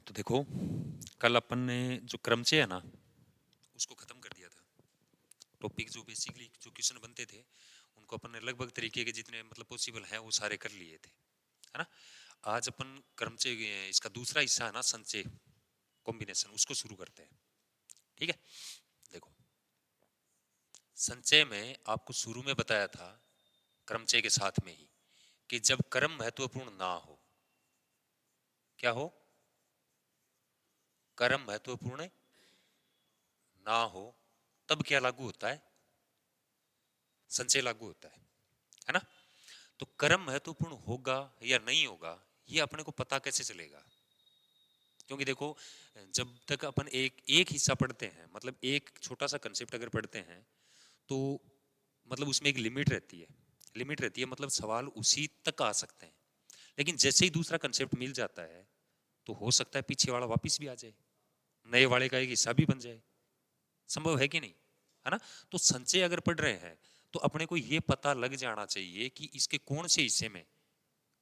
तो देखो, कल अपन ने जो क्रमचय है ना उसको खत्म कर दिया था। टॉपिक जो बेसिकली जो क्वेश्चन बनते थे उनको अपन ने लगभग तरीके के जितने मतलब पॉसिबल है वो सारे कर लिए थे, है ना। आज अपन क्रमचय इसका दूसरा हिस्सा है ना, संचय कॉम्बिनेशन, उसको शुरू करते हैं। ठीक है, देखो, संचय में आपको शुरू में बताया था क्रमचय के साथ में ही कि जब कर्म महत्वपूर्ण ना हो, क्या हो, कर्म महत्वपूर्ण ना हो, तब क्या लागू होता है, संचय लागू होता है ना। तो कर्म महत्वपूर्ण होगा या नहीं होगा ये अपने को पता कैसे चलेगा? क्योंकि देखो, जब तक अपन एक एक हिस्सा पढ़ते हैं, मतलब एक छोटा सा कंसेप्ट अगर पढ़ते हैं तो मतलब उसमें एक लिमिट रहती है। लिमिट रहती है मतलब सवाल उसी तक आ सकते हैं। लेकिन जैसे ही दूसरा कंसेप्ट मिल जाता है तो हो सकता है पीछे वाला वापस भी आ जाए, नए वाले का एक हिस्सा भी बन जाए। संभव है कि नहीं, है ना। तो संचय अगर पढ़ रहे हैं तो अपने को ये पता लग जाना चाहिए कि इसके कौन से हिस्से में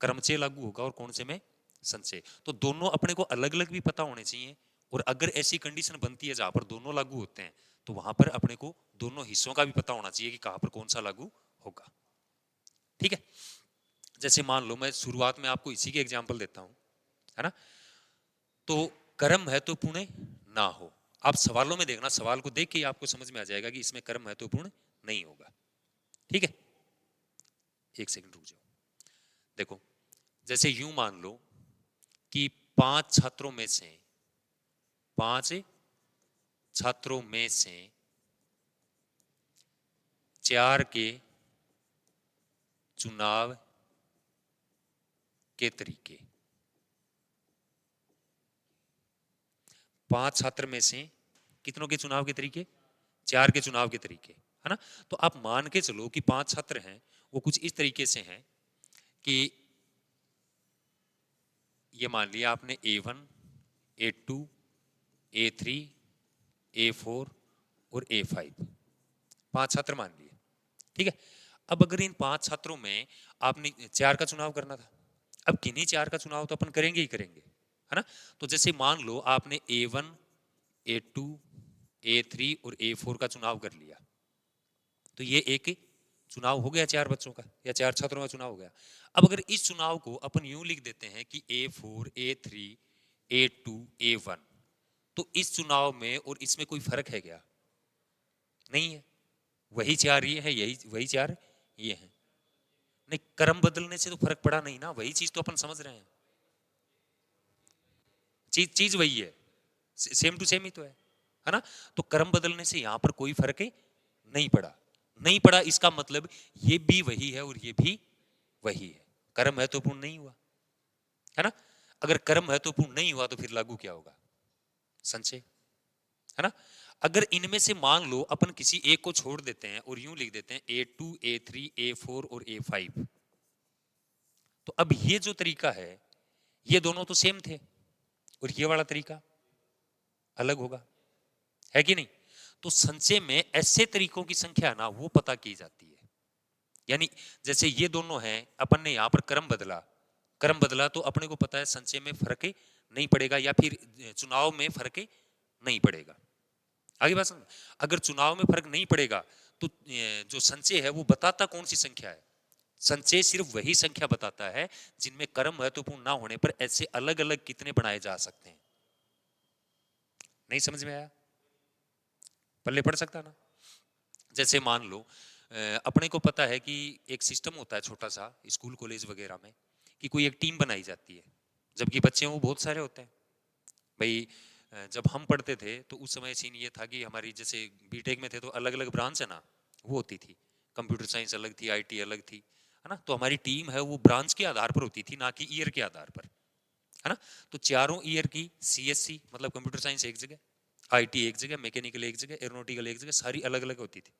कर्मचय लागू होगा और कौन से में संचय। तो दोनों अपने को अलग अलग भी पता होने चाहिए। और अगर ऐसी कंडीशन बनती है जहां पर दोनों लागू होते हैं तो वहां पर अपने को दोनों हिस्सों का भी पता होना चाहिए कि कहां पर कौन सा लागू होगा। ठीक है, जैसे मान लो मैं शुरुआत में आपको इसी के एग्जाम्पल देता हूं, है ना। तो कर्म महत्वपूर्ण ना हो, आप सवालों में देखना, सवाल को देख के ही आपको समझ में आ जाएगा कि इसमें कर्म महत्वपूर्ण नहीं होगा। ठीक है, एक सेकंड रुक जाओ। देखो, जैसे यूं मान लो कि पांच छात्रों में से चार के चुनाव के तरीके, पांच छात्र में से कितनों के चुनाव के तरीके, चार के चुनाव के तरीके, है ना। तो आप मान के चलो कि पांच छात्र हैं, वो कुछ इस तरीके से हैं कि ये मान लिया आपने A1, A2, A3, A4 और A5, पांच छात्र मान लिए। ठीक है, अब अगर इन पांच छात्रों में आपने चार का चुनाव करना था, अब किन्हीं चार का चुनाव तो अपन करेंगे ही करेंगे, है ना। तो जैसे मान लो आपने A1, A2, A3 और A4 का चुनाव कर लिया, तो ये एक चुनाव हो गया चार बच्चों का या चार छात्रों का चुनाव हो गया। अब अगर इस चुनाव को अपन यूं लिख देते हैं कि A4, A3, A2, A1, तो इस चुनाव में और इसमें कोई फर्क है क्या? नहीं है, वही चार ये है, यही वही चार ये है। नहीं, क्रम बदलने से तो फर्क पड़ा नहीं ना, वही चीज तो अपन समझ रहे हैं। चीज चीज वही है, सेम टू सेम ही तो है ना। तो क्रम बदलने से यहां पर कोई फर्क नहीं पड़ा। नहीं पड़ा इसका मतलब ये भी वही है और ये भी वही है, कर्म महत्वपूर्ण नहीं हुआ, है ना। अगर कर्म महत्वपूर्ण नहीं हुआ तो फिर लागू क्या होगा, संचय, है ना। अगर इनमें से मान लो अपन किसी एक को छोड़ देते हैं और यूं लिख देते हैं A2, A3, A4 और A5, तो अब ये जो तरीका है ये दोनों तो सेम थे और ये वाला तरीका अलग होगा, है कि नहीं। तो संचय में ऐसे तरीकों की संख्या ना वो पता की जाती है। यानी जैसे ये दोनों हैं, अपन ने यहां पर क्रम बदला तो अपने को पता है संचय में फर्क नहीं पड़ेगा या फिर चुनाव में फर्क नहीं पड़ेगा। आगे बात समझ। अगर चुनाव में फर्क नहीं पड़ेगा तो जो संचय है वो बताता कौन सी संख्या है? संचय सिर्फ वही संख्या बताता है जिनमें कर्म महत्वपूर्ण ना होने पर ऐसे अलग अलग कितने बनाए जा सकते हैं। नहीं समझ में आया? पल्ले पड़ सकता ना। जैसे मान लो अपने को पता है कि एक सिस्टम होता है छोटा सा स्कूल कॉलेज वगैरह में कि कोई एक टीम बनाई जाती है, जबकि बच्चे वो बहुत सारे होते हैं। भाई जब हम पढ़ते थे तो उस समय सीन ये था कि हमारी जैसे बीटेक में थे तो अलग अलग ब्रांच है ना, वो होती थी। कंप्यूटर साइंस अलग थी, आईटी अलग थी, है ना। तो हमारी टीम है वो ब्रांच के आधार पर होती थी, ना कि ईयर के आधार पर, है ना। तो चारों ईयर की सीएससी मतलब कंप्यूटर साइंस एक जगह, आईटी एक जगह, मैकेनिकल एक जगह, एरोनॉटिकल एक जगह, सारी अलग अलग होती थी।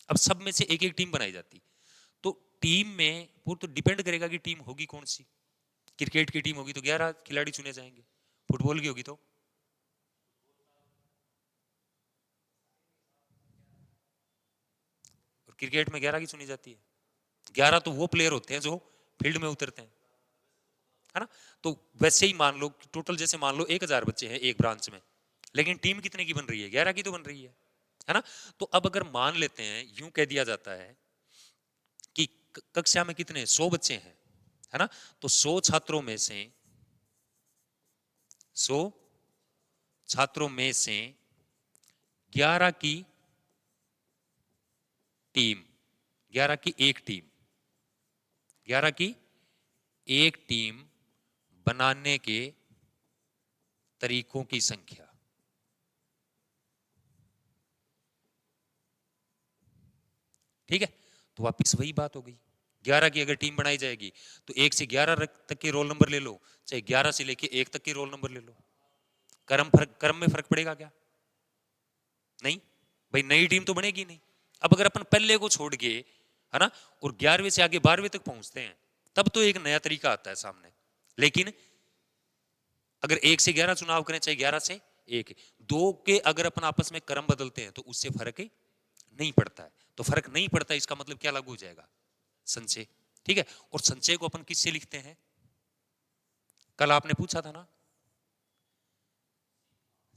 अब सब में से एक एक टीम बनाई जाती। तो टीम में वो तो डिपेंड करेगा कि टीम होगी कौन सी। क्रिकेट की टीम होगी तो 11 खिलाड़ी चुने जाएंगे, फुटबॉल की होगी तो, और क्रिकेट में 11 की चुनी जाती है। 11 तो वो प्लेयर होते हैं जो फील्ड में उतरते हैं, है ना। तो वैसे ही मान लो टोटल, जैसे मान लो 1000 बच्चे हैं एक ब्रांच में, लेकिन टीम कितने की बन रही है, 11 की तो बन रही है ना। तो अब अगर मान लेते हैं, यूं कह दिया जाता है कि कक्षा में कितने 100 बच्चे हैं, है ना। तो 100 छात्रों में से 100 छात्रों में से 11 की टीम, 11 की एक टीम, 11 की एक टीम बनाने के तरीकों की संख्या। ठीक है, तो वापिस वही बात हो गई, 11 की अगर टीम बनाई जाएगी तो 1 से 11 तक के रोल नंबर ले लो, चाहे 11 से लेके 1 तक के रोल नंबर ले लो, क्रम में फर्क पड़ेगा क्या, नहीं भाई, नई टीम तो बनेगी नहीं। अब अगर अपन पहले को छोड़ के, है ना, और 11वीं से आगे 12वीं तक पहुंचते हैं, तब तो एक नया तरीका आता है सामने। लेकिन अगर 1 से 11 चुनाव करें, चाहे 11 से 1, 2 के अगर अपन आपस में क्रम बदलते हैं तो उससे फर्क नहीं पड़ता है। तो फर्क नहीं पड़ता, इसका मतलब क्या लागू हो जाएगा, संचय। ठीक है, और संचय को अपन किससे लिखते हैं, कल आपने पूछा था ना,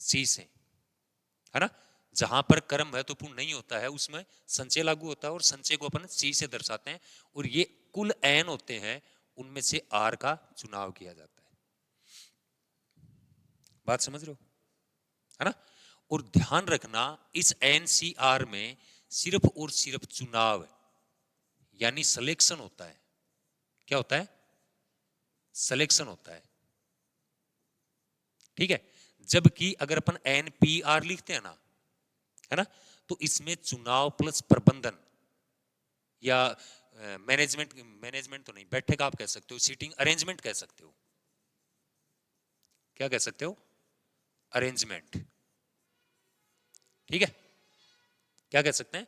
सी से, है ना। जहां पर कर्म महत्वपूर्ण नहीं होता है उसमें संचय लागू होता है, और संचय को अपन सी से दर्शाते हैं, और ये कुल एन होते हैं, उनमें से आर का चुनाव किया जाता है। बात समझ रहे हो, है ना। और ध्यान रखना, इस एनसीआर में सिर्फ और सिर्फ चुनाव यानी सिलेक्शन होता है। क्या होता है, सिलेक्शन होता है। ठीक है, जबकि अगर अपन एनपीआर लिखते हैं ना, है ना, तो इसमें चुनाव प्लस प्रबंधन या मैनेजमेंट, मैनेजमेंट तो नहीं, बैठक आप कह सकते हो, सीटिंग अरेंजमेंट कह सकते हो। क्या कह सकते हो, अरेंजमेंट। ठीक है, क्या कह सकते हैं,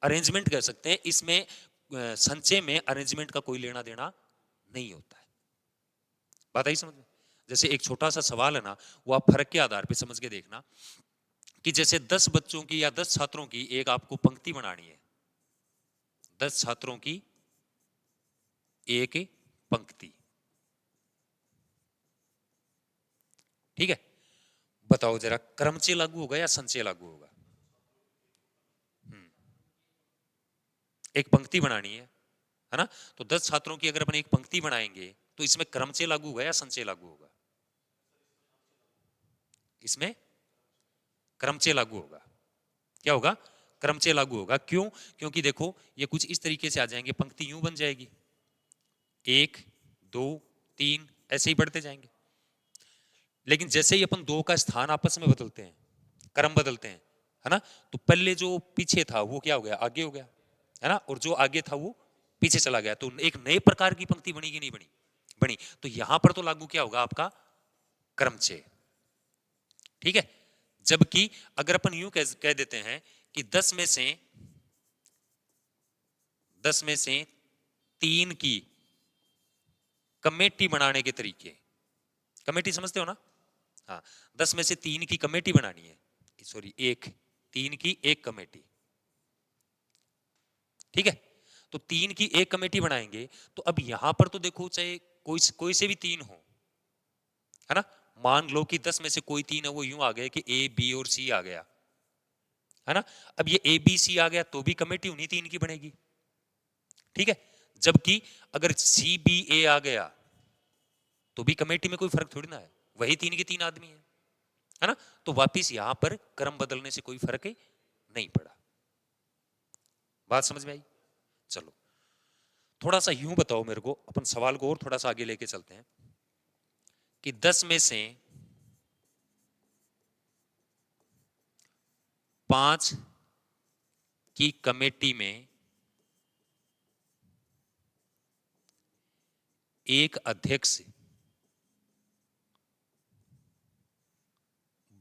अरेंजमेंट कह सकते हैं। इसमें संचय में अरेंजमेंट का कोई लेना देना नहीं होता है। बात आई समझ में। जैसे एक छोटा सा सवाल है ना, वो आप फर्क के आधार पे समझ के देखना, कि जैसे 10 बच्चों की या 10 छात्रों की एक आपको पंक्ति बनानी है, 10 छात्रों की एक पंक्ति। ठीक है, बताओ जरा, क्रमचय लागू होगा या संचय लागू होगा। एक पंक्ति बनानी है ना। तो 10 छात्रों की अगर अपन एक पंक्ति बनाएंगे तो इसमें क्रमचय लागू होगा या संचय लागू होगा, इसमें क्रमचय लागू होगा। क्या होगा, क्रमचय लागू होगा। क्यों, क्योंकि देखो ये कुछ इस तरीके से आ जाएंगे, पंक्ति यूं बन जाएगी, 1 2 3 ऐसे ही बढ़ते जाएंगे। लेकिन जैसे ही अपन दो का स्थान आपस में बदलते हैं, क्रम बदलते हैं, है ना, तो पहले जो पीछे था वो क्या हो गया, आगे हो गया, है ना, और जो आगे था वो पीछे चला गया, तो एक नए प्रकार की पंक्ति बनी कि नहीं बनी, बनी। तो यहां पर तो लागू क्या होगा, आपका क्रमचय। ठीक है, जबकि अगर अपन यूं कह देते हैं कि 10 में से 3 की कमेटी बनाने के तरीके, कमेटी समझते हो ना, हाँ, 10 में से 3 की कमेटी बनानी है, सॉरी एक, 3 की एक कमेटी। ठीक है, तो 3 की एक कमेटी बनाएंगे, तो अब यहां पर तो देखो, चाहे कोई से भी 3 हो, है ना, मान लो कि 10 में से कोई 3 है, वो यूं आ गए कि ए बी और सी आ गया, है ना। अब ये ए बी सी आ गया तो भी कमेटी उन्हीं 3 की बनेगी। ठीक है, जबकि अगर सी बी ए आ गया तो भी कमेटी में कोई फर्क थोड़ी ना है, वही 3 के 3 आदमी है ना। तो वापिस यहां पर क्रम बदलने से कोई फर्क नहीं पड़ा। बात समझ में आई। चलो थोड़ा सा यूं बताओ मेरे को, अपन सवाल को और थोड़ा सा आगे लेके चलते हैं, कि 10 में से 5 की कमेटी में एक अध्यक्ष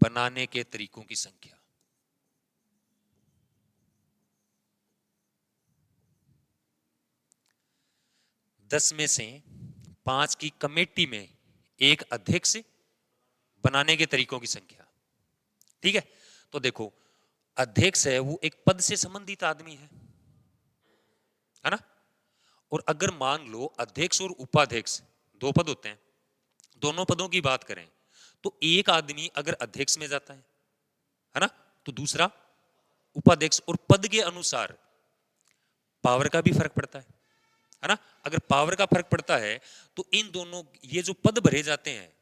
बनाने के तरीकों की संख्या। दस में से 5 की कमेटी में एक अध्यक्ष बनाने के तरीकों की संख्या। ठीक है, तो देखो अध्यक्ष है वो एक पद से संबंधित आदमी है ना। और अगर मान लो अध्यक्ष और उपाध्यक्ष 2 पद होते हैं, दोनों पदों की बात करें तो एक आदमी अगर अध्यक्ष में जाता है ना, तो दूसरा उपाध्यक्ष, और पद के अनुसार पावर का भी फर्क पड़ता है ना। अगर पावर का फर्क पड़ता है तो इन दोनों, ये जो पद भरे जाते हैं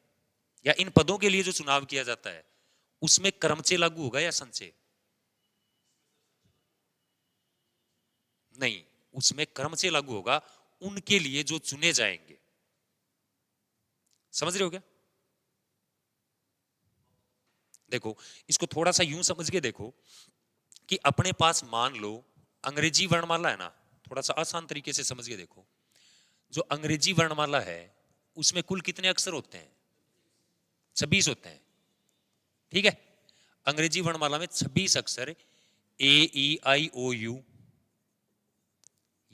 या इन पदों के लिए जो चुनाव किया जाता है उसमें क्रमचय लागू होगा या संचय? नहीं, उसमें क्रमचय लागू होगा उनके लिए जो चुने जाएंगे। समझ रहे हो क्या? देखो, इसको थोड़ा सा यूं समझ के देखो कि अपने पास मान लो अंग्रेजी वर्णमाला है ना, थोड़ा सा आसान तरीके से समझ के देखो। जो अंग्रेजी वर्णमाला है उसमें कुल कितने अक्षर होते हैं? 26 होते हैं। ठीक है, अंग्रेजी वर्णमाला में 26 अक्षर, ए ई आई ओ यू,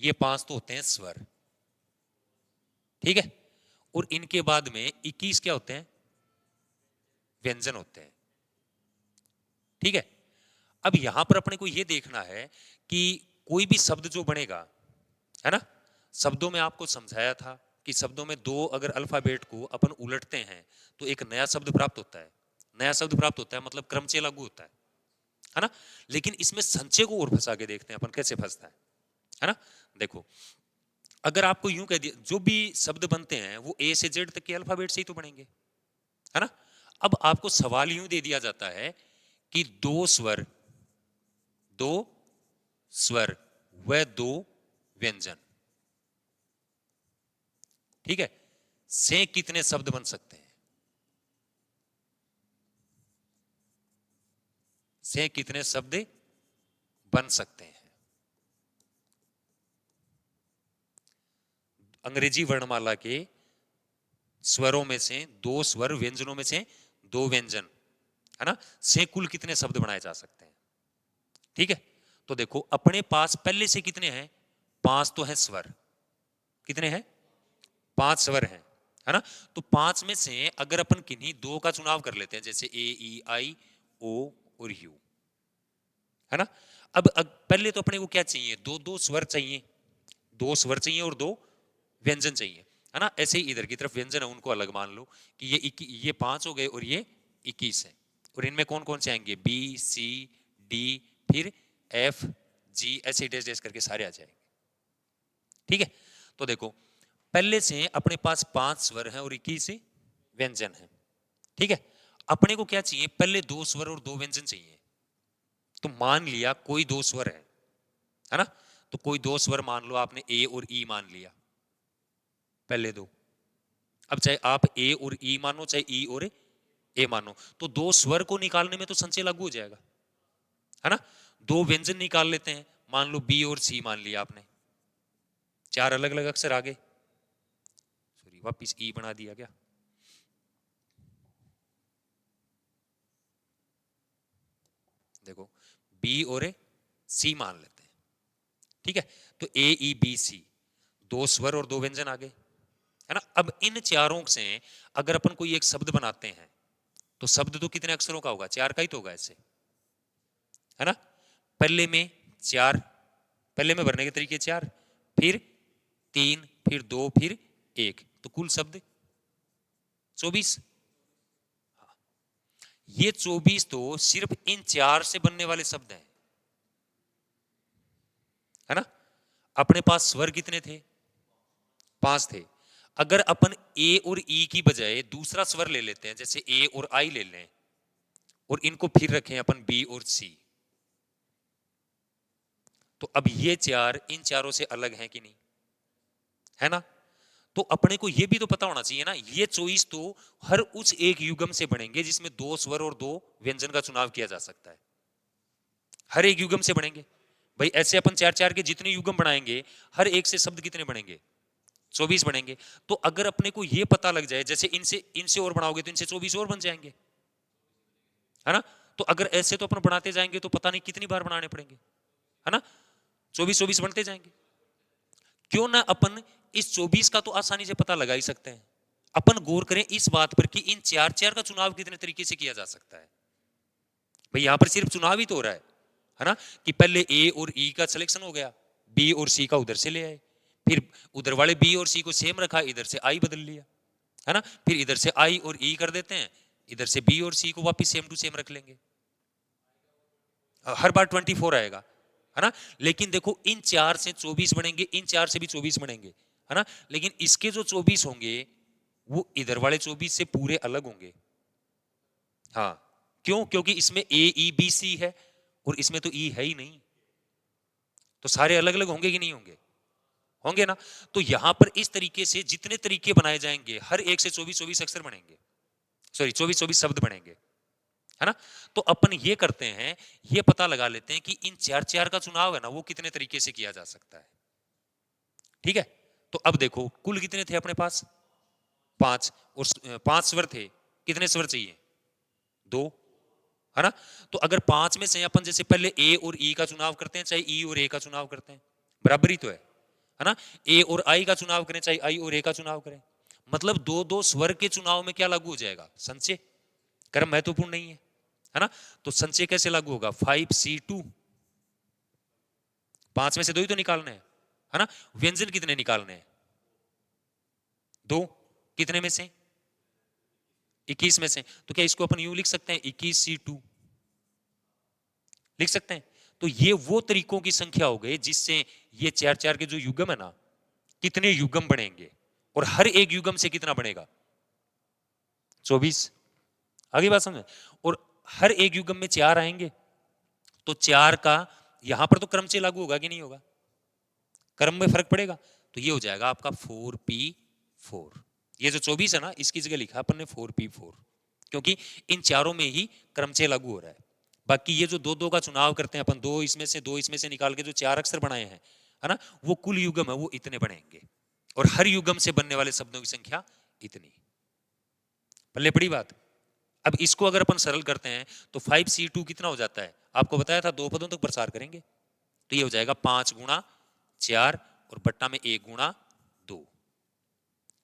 ये 5 तो होते हैं स्वर। ठीक है, और इनके बाद में 21 क्या होते हैं? व्यंजन होते हैं। ठीक है, अब यहां पर अपने को यह देखना है कि कोई भी शब्द जो बनेगा, है ना, शब्दों में आपको समझाया था कि शब्दों में दो अगर अल्फाबेट को अपन उलटते हैं तो एक नया शब्द प्राप्त होता है। नया शब्द प्राप्त होता है मतलब क्रमचय लागू होता है ना। लेकिन इसमें संचय को और फंसा के देखते हैं अपन कैसे फंसता है ना। देखो, अगर आपको यूं कह दिया जो भी शब्द बनते हैं वो ए से जेड तक के अल्फाबेट से ही तो बनेंगे, है ना। अब आपको सवाल यूं दे दिया जाता है कि दो स्वर व दो व्यंजन, ठीक है, से कितने शब्द बन सकते हैं? से कितने शब्द बन सकते हैं? अंग्रेजी वर्णमाला के स्वरों में से दो स्वर, व्यंजनों में से दो व्यंजन, है ना, से कुल कितने शब्द बनाए जा सकते हैं? ठीक है, तो देखो अपने पास पहले से कितने हैं? 5 तो है स्वर। कितने हैं? 5 स्वर हैं, है ना। तो 5 में से अगर अपन किन्हीं दो का चुनाव कर लेते हैं, जैसे ए ई आई ओ और यू, है ना। अब पहले तो अपने को क्या चाहिए? दो दो स्वर चाहिए, दो स्वर चाहिए और दो व्यंजन चाहिए, है ना। ऐसे ही इधर की तरफ व्यंजन है, उनको अलग मान लो कि ये 5 हो गए और ये 21 है। और इनमें कौन कौन से आएंगे? बी सी डी, फिर एफ जी, ऐसे डैश डैश करके सारे आ जाएंगे। ठीक है, तो देखो पहले से अपने पास 5 स्वर हैं और 21 व्यंजन हैं। ठीक है, अपने को क्या चाहिए? पहले दो स्वर और दो व्यंजन चाहिए। तो मान लिया कोई दो स्वर है ना, तो कोई दो स्वर मान लो, आपने ए और ई मान लिया पहले दो। अब चाहे आप ए और ई मानो, चाहे ई और ए मानो, तो दो स्वर को निकालने में तो संचय लागू हो जाएगा, है ना। दो व्यंजन निकाल लेते हैं, मान लो बी और सी मान लिया आपने, 4 अलग अलग अक्षर आ गए। सॉरी, वापिस ई बना दिया क्या? देखो, बी और सी मान लेते हैं। ठीक है, तो ए ई बी सी, दो स्वर और दो व्यंजन आ गए, है ना। अब इन चारों से अगर अपन कोई एक शब्द बनाते हैं तो शब्द तो कितने अक्षरों का होगा? 4 का ही तो होगा ऐसे, है ना। पहले में 4, पहले में भरने के तरीके 4, फिर 3, फिर 2, फिर 1, तो कुल शब्द 24। ये 24 तो सिर्फ इन 4 से बनने वाले शब्द हैं, है ना। अपने पास स्वर कितने थे? 5 थे। अगर अपन ए और ई की बजाय दूसरा स्वर ले लेते हैं, जैसे ए और आई ले लें, और इनको फिर रखें अपन बी और सी, तो अब ये 4 इन चारों से अलग हैं कि नहीं? है ना। तो अपने को ये भी तो पता होना चाहिए ना, ये 24 तो हर उस एक युगम से बनेंगे जिसमें दो स्वर और दो व्यंजन का चुनाव किया जा सकता है। हर एक युगम से बनेंगे भाई। ऐसे अपन 4 4 के जितने युगम बनाएंगे, हर एक से शब्द कितने बनेंगे? 24 बनेंगे। तो अगर अपने को ये पता लग जाए, जैसे इनसे इनसे और बनाओगे तो इनसे 24 और बन जाएंगे, है ना। तो अगर ऐसे तो अपन बनाते जाएंगे तो पता नहीं कितनी बार बनाने पड़ेंगे, है ना। 24 24 बनते जाएंगे। क्यों ना अपन इस 24 का तो आसानी से पता लगा ही सकते हैं। अपन गौर करें इस बात पर कि इन 4 4 का चुनाव कितने तरीके से किया जा सकता है। भाई यहां पर सिर्फ चुनाव ही तो हो रहा है ना, कि पहले ए और ई का सिलेक्शन हो गया, बी और सी का उधर से ले आए, फिर उधर वाले बी और सी को सेम रखा, इधर से आई बदल लिया, है ना। फिर इधर से आई और ई कर देते हैं, इधर से बी और सी को वापस सेम टू सेम रख लेंगे, हर बार 24 आएगा, है ना। लेकिन देखो इन 4 से 24 बनेंगे, इन 4 से भी 24 बनेंगे, है ना। लेकिन इसके जो 24 होंगे वो इधर वाले 24 से पूरे अलग होंगे। हाँ, क्यों? क्योंकि इसमें ए ई बी सी है और इसमें तो ई है ही नहीं, तो सारे अलग अलग होंगे कि नहीं होंगे? होंगे ना। तो यहां पर इस तरीके से जितने तरीके बनाए जाएंगे, हर एक से 24-24 अक्षर बनेंगे, सॉरी 24-24 शब्द बनेंगे, है ना। तो अपन ये करते हैं, ये पता लगा लेते हैं कि इन 4-4 का चुनाव है ना वो कितने तरीके से किया जा सकता है। ठीक है, तो अब देखो कुल कितने थे अपने पास? 5, और 5 स्वर थे, कितने स्वर चाहिए? 2, है ना। तो अगर 5 में से अपन जैसे पहले ए और ई का चुनाव करते हैं, चाहे ई और ए का चुनाव करते हैं, बराबरी तो है ना। ए और आई का चुनाव करें, चाहे आई और ए का चुनाव करें, मतलब दो दो स्वर के चुनाव में क्या लागू हो जाएगा? संचय। क्रम महत्वपूर्ण नहीं है ना। तो संचय कैसे लागू होगा? 5C2, 5 में से 2 ही तो निकालने हैं, है ना। व्यंजन कितने निकालने हैं? 2, कितने में से? 21 में से। तो क्या इसको अपन यूं लिख सकते हैं 21C2, लिख सकते हैं। तो ये वो तरीकों की संख्या हो गई जिससे ये 4-4 के जो युग्म है ना, कितने युग्म बनेंगे, और हर एक युग्म से कितना बनेगा? 24। आगे बात समझ। और हर एक युग्म में 4 आएंगे, तो 4 का यहां पर तो क्रमचय लागू होगा कि नहीं होगा? क्रम में फर्क पड़ेगा, तो ये हो जाएगा आपका 4P4। ये जो 24 है ना, इसकी जगह लिखा अपन ने 4P4, क्योंकि इन चारों में ही क्रमचय लागू हो रहा है। बाकी ये जो दो दो का चुनाव करते हैं अपन, दो इसमें से निकाल के जो 4 अक्षर बनाए हैं, है ना, वो कुल युग्म है वो इतने बनेंगे, और हर युग्म से बनने वाले शब्दों की संख्या इतनी। पल्ले पड़ी बात। अब इसको अगर अपन सरल करते हैं तो 5C2 कितना हो जाता है? आपको बताया था 2 पदों तक प्रसार करेंगे, तो ये हो जाएगा 5 गुणा 4 और बट्टा में 1 गुणा 2।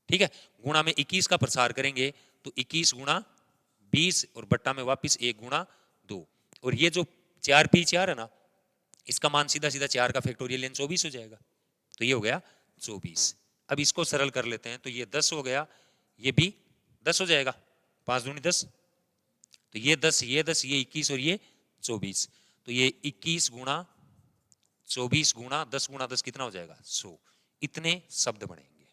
ठीक है, गुणा में 21 का प्रसार करेंगे तो 21 गुणा 20 और बट्टा में वापिस 1 गुणा 2। और ये जो 4P4 है ना, इसका मान सीधा सीधा 4 का फैक्टोरियल यानी 24 हो जाएगा, तो ये हो गया 24। अब इसको सरल कर लेते हैं, तो ये 10 हो गया, ये भी 10 हो जाएगा, 5 दूनी 10, तो ये 10, ये 10, ये 21 और ये 24, तो ये 21 गुणा 24 गुणा 10 गुणा 10 कितना हो जाएगा? 100। इतने शब्द बनेंगे।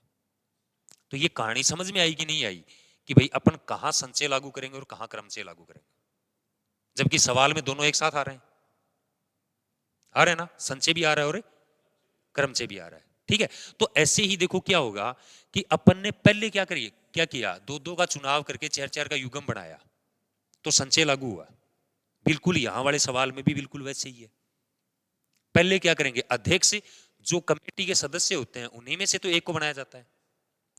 तो ये कहानी समझ में आई कि नहीं आई कि भाई अपन कहां संचय लागू करेंगे और कहां क्रमचय लागू करेंगे, जबकि सवाल में दोनों एक साथ आ रहे हैं, आ रहे हैं ना, संचय भी आ रहा है और क्रमचय भी आ रहा है। ठीक है, तो ऐसे ही देखो क्या होगा कि अपन ने पहले क्या किया, दो दो का चुनाव करके 4-4 का युग्म बनाया, तो संचय लागू हुआ। बिल्कुल यहां वाले सवाल में भी बिल्कुल वैसे ही है। पहले क्या करेंगे, अध्यक्ष जो कमेटी के सदस्य होते हैं उन्हीं में से तो एक को बनाया जाता है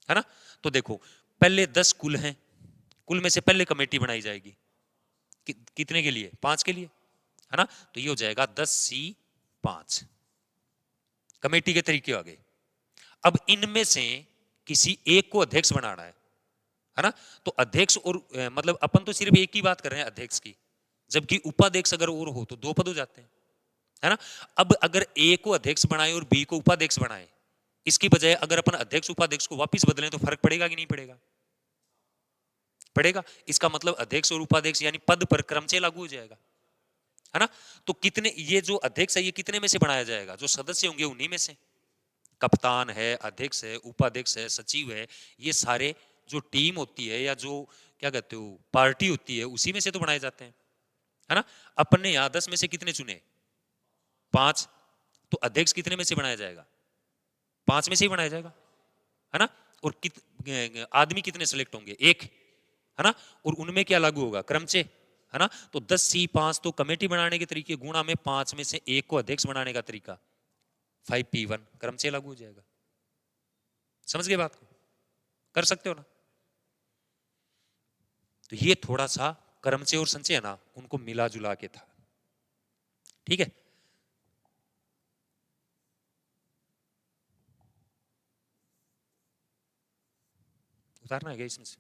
ना। तो देखो पहले 10 कुल हैं, कुल में से पहले कमेटी बनाई जाएगी, कितने के लिए? 5 के लिए, है ना। तो ये हो जाएगा 10C5, कमेटी के तरीके आ गए। अब इनमें से किसी एक को अध्यक्ष बनाना है ना। तो अध्यक्ष और मतलब अपन तो सिर्फ एक की बात कर रहे हैं अध्यक्ष की, जबकि उपाध्यक्ष अगर और हो तो 2 पद हो जाते हैं, है ना। अब अगर ए को अध्यक्ष बनाए और बी को उपाध्यक्ष बनाए, इसकी बजाय अगर अपन अध्यक्ष उपाध्यक्ष को वापस बदलें तो फर्क पड़ेगा कि नहीं पड़ेगा? पड़ेगा। इसका मतलब अध्यक्ष और उपाध्यक्ष यानी पद पर क्रमचय लागू हो जाएगा, है ना। तो कितने, ये जो अध्यक्ष है ये कितने में से बनाया जाएगा? जो सदस्य होंगे उन्हीं में से, कप्तान है, अध्यक्ष है, उपाध्यक्ष है, सचिव है, ये सारे जो टीम होती है या जो क्या कहते हो पार्टी होती है उसी में से तो बनाए जाते हैं, है ना। अपन ने यहां 10 में से कितने चुने? 5, तो अध्यक्ष कितने में से बनाया जाएगा? 5 में से ही बनाया जाएगा, है ना। और आदमी कितने सेलेक्ट होंगे? 1, है ना। और उनमें क्या लागू होगा? क्रमचय, है ना। तो 10C5 तो कमेटी बनाने के तरीके, गुणा में 5 में से 1 को अध्यक्ष बनाने का तरीका, 5P1 क्रमचय लागू हो जाएगा। समझ गए बात को? कर सकते हो ना। तो ये थोड़ा सा क्रमचय और संचय है ना, उनको मिला जुला के था। ठीक है, उतारना है क्या इसमें से?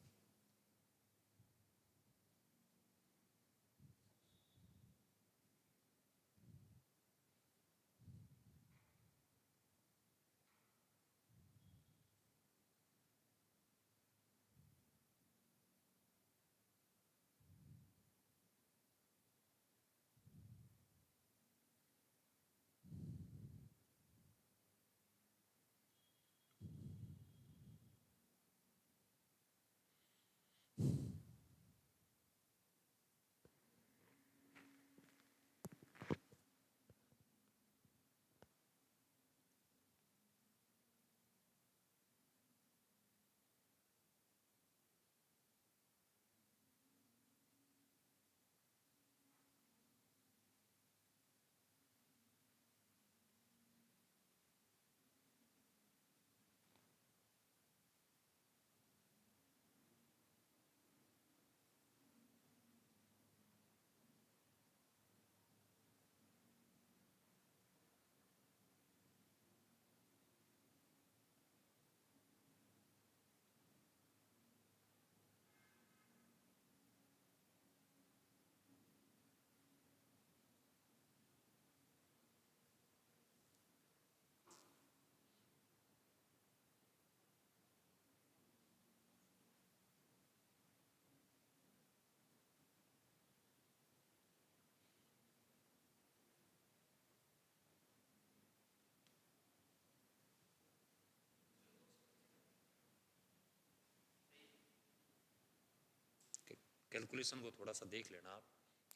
कैलकुलेशन को थोड़ा सा देख लेना आप,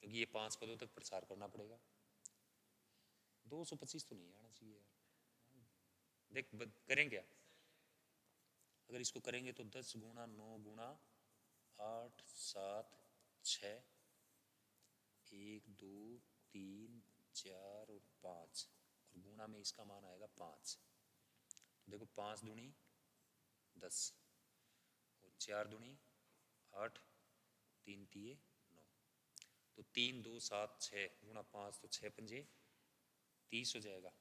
क्योंकि ये 5 पदों तक प्रसार करना पड़ेगा। 225 तो नहीं आना चाहिए यार। करें क्या, अगर इसको करेंगे तो 10 गुणा 9 गुणा 8 7 6 1 2 3 4 और 5 और गुणा में इसका मान आएगा 5। तो देखो 5 दूनी 10 और 4 दूनी 8 3 तिये 9। तो 3 2 7 6 गुणा 5 तो 6 पंजे 30 हो जाएगा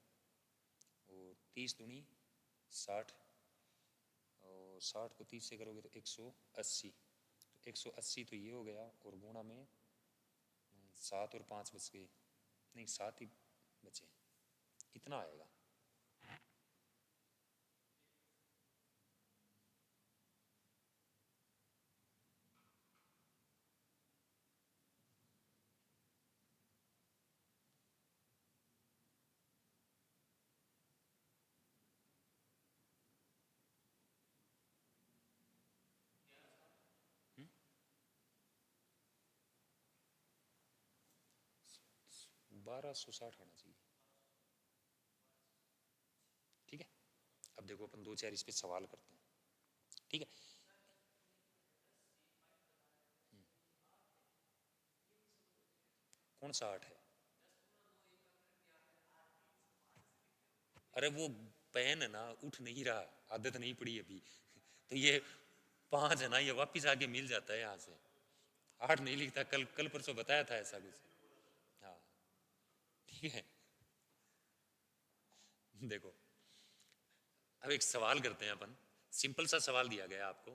और 30 दूनी 60 और 60 को 30 से करोगे तो 180। तो 180 तो ये हो गया और गुणा में 7 और 5 बच गए, नहीं 7 ही बचे, इतना आएगा। हुँ? 1260 आना चाहिए। ठीक है, अब देखो अपन 2 4 इस पे सवाल करते हैं। ठीक है, कौन सा 8 है? अरे वो पेन है ना, उठ नहीं रहा, आदत नहीं पड़ी अभी तो ये 5 है ना, ये वापिस आके मिल जाता है यहाँ से। 8 नहीं लिखता, कल कल परसों बताया था ऐसा कुछ। हाँ ठीक है, देखो अब एक सवाल करते हैं अपन। सिंपल सा सवाल दिया गया आपको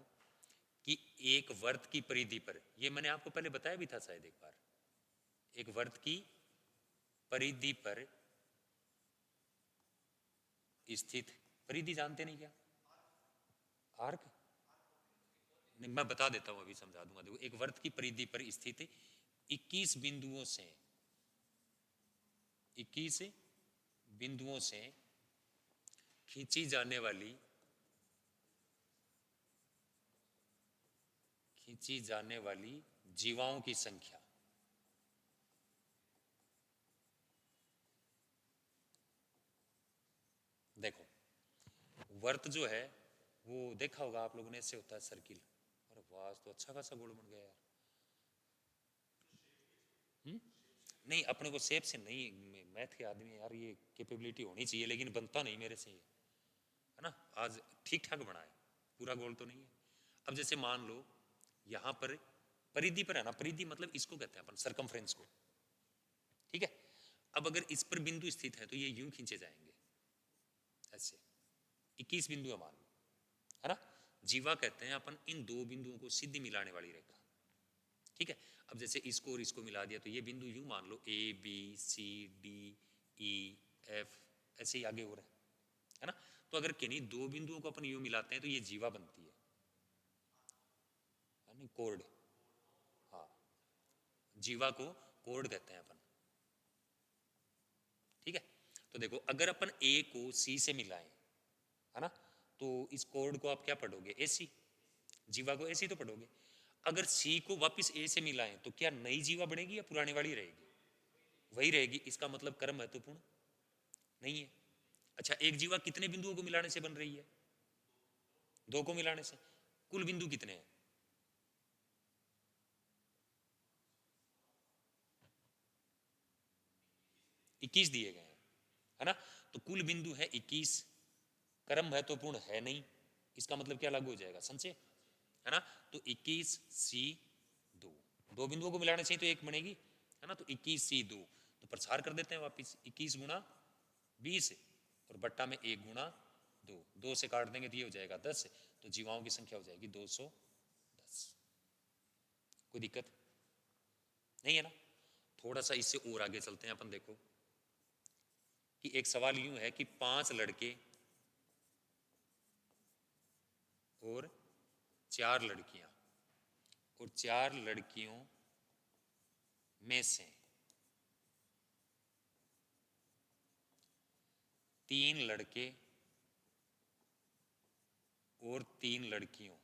कि एक वर्त की परिधि पर, ये मैंने आपको पहले बताया भी था शायद एक बार, एक वर्त की परिधि पर स्थित, परिधि जानते नहीं क्या? आर्क, नहीं मैं बता देता हूं, अभी समझा दूंगा। देखो एक वर्त की परिधि पर स्थित 21 बिंदुओं से 21 बिंदुओं से खींची जाने वाली जीवाओं की संख्या, देखो वर्त जो है वो देखा होगा आप लोगों ने, ऐसे होता है सर्किल। अरे वाह, तो अच्छा खासा गोल बन गया यार। नहीं अपने को शेप से नहीं, मैथ के आदमी यार, ये कैपेबिलिटी होनी चाहिए, लेकिन बनता नहीं मेरे से ये, है ना। आज ठीक ठाक बना है, पूरा गोल तो नहीं है। अब जैसे मान लो यहाँ पर परिधि पर है ना, परिधि मतलब इसको कहते हैं अपन सरकमफ्रेंस को। ठीक है, अब अगर इस पर बिंदु स्थित है तो ये यूं खींचे जाएंगे ऐसे, 21 बिंदु है मान लो, है ना। जीवा कहते हैं अपन इन दो बिंदुओं को सीधी मिलाने वाली रेखा। ठीक है, अब जैसे इसको और इसको मिला दिया तो ये बिंदु यूं मान लो A B C D E F, ऐसे ही आगे हो रहा है ना। तो अगर किन्हीं दो बिंदुओं को अपन यूं मिलाते हैं तो ये जीवा बनती है, नहीं कोर्ड। हाँ, जीवा को कोर्ड कहते हैं अपन। ठीक है, तो देखो अगर अपन ए को सी से मिलाएं, है ना, तो इस कोर्ड को आप क्या पढ़ोगे? एसी, जीवा को एसी तो पढ़ोगे। अगर सी को वापस ए से मिलाएं तो क्या नई जीवा बनेगी या पुरानी वाली रहेगी? वही रहेगी। इसका मतलब कर्म महत्वपूर्ण नहीं है। अच्छा, एक जीवा कितने बिंदुओं को मिलाने से बन रही है? 2 को मिलाने से। कुल बिंदु कितने हैं? 21 दिए गए हैं, है ना। तो कुल बिंदु है 21, कर्म महत्वपूर्ण है नहीं, इसका मतलब क्या लागू हो जाएगा? संचय, है ना। तो 21 सी 2, 2 बिंदुओं को मिलाने से तो एक बनेगी, है ना। तो 21 सी 2, तो प्रसार कर देते हैं वापिस, 21 गुणा 20 और बट्टा में 1 गुणा 2, 2 से काट देंगे तो ये हो जाएगा 10, तो जीवाओं की संख्या हो जाएगी 210। कोई दिक्कत नहीं है ना। थोड़ा सा इससे और आगे चलते हैं अपन। देखो कि एक सवाल यूं है कि 5 लड़के और 4 लड़कियां, और 4 लड़कियों में से 3 लड़के और 3 लड़कियों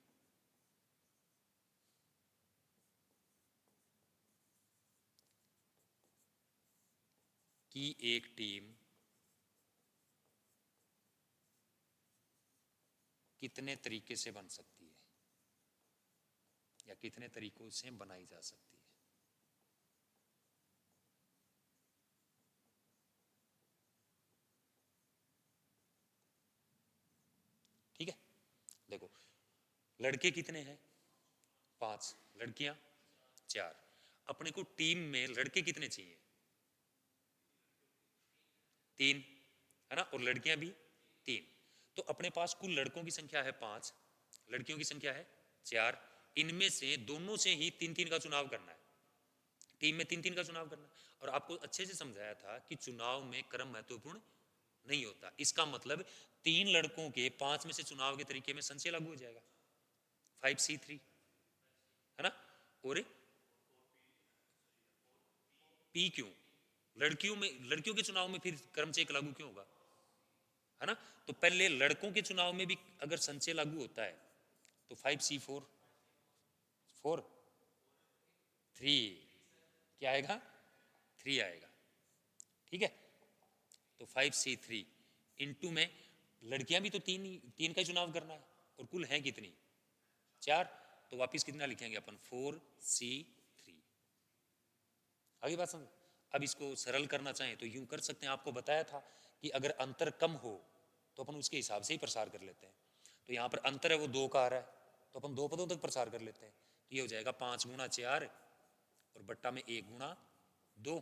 कि एक टीम कितने तरीके से बन सकती है या कितने तरीकों से बनाई जा सकती है। ठीक है, देखो लड़के कितने हैं 5, लड़कियां 4। अपने को टीम में लड़के कितने चाहिए 3, है ना, और लड़कियां भी 3। तो अपने पास कुल लड़कों की संख्या है 5, लड़कियों की संख्या है 4। इनमें से दोनों से ही 3-3 का चुनाव करना है, टीम में 3-3 का चुनाव करना है। और आपको अच्छे से समझाया था कि चुनाव में क्रम महत्वपूर्ण नहीं होता। इसका मतलब 3 लड़कों के 5 में से चुनाव के तरीके में संचय लागू हो जाएगा 5C3, है ना। और पी क्यों, लड़कियों में, लड़कियों के चुनाव में फिर क्रम चेक लागू क्यों होगा, है ना। तो पहले लड़कों के चुनाव में भी अगर संचय लागू होता है तो 5C4 4 3 क्या आएगा 3 आएगा। ठीक है, तो 5C3 इंटू में लड़कियां भी तो 3 का चुनाव करना है और कुल है कितनी 4, तो वापिस कितना लिखेंगे अपन 4C3। आगे बात समझ। अब इसको सरल करना चाहें तो यूं कर सकते हैं, आपको बताया था कि अगर अंतर कम हो तो अपन उसके हिसाब से ही प्रसार कर लेते हैं। तो यहाँ पर अंतर है वो 2 का आ रहा है तो अपन 2 पदों तक प्रसार कर लेते हैं। तो ये हो जाएगा 5 गुणा 4 और बट्टा में 1 गुणा 2,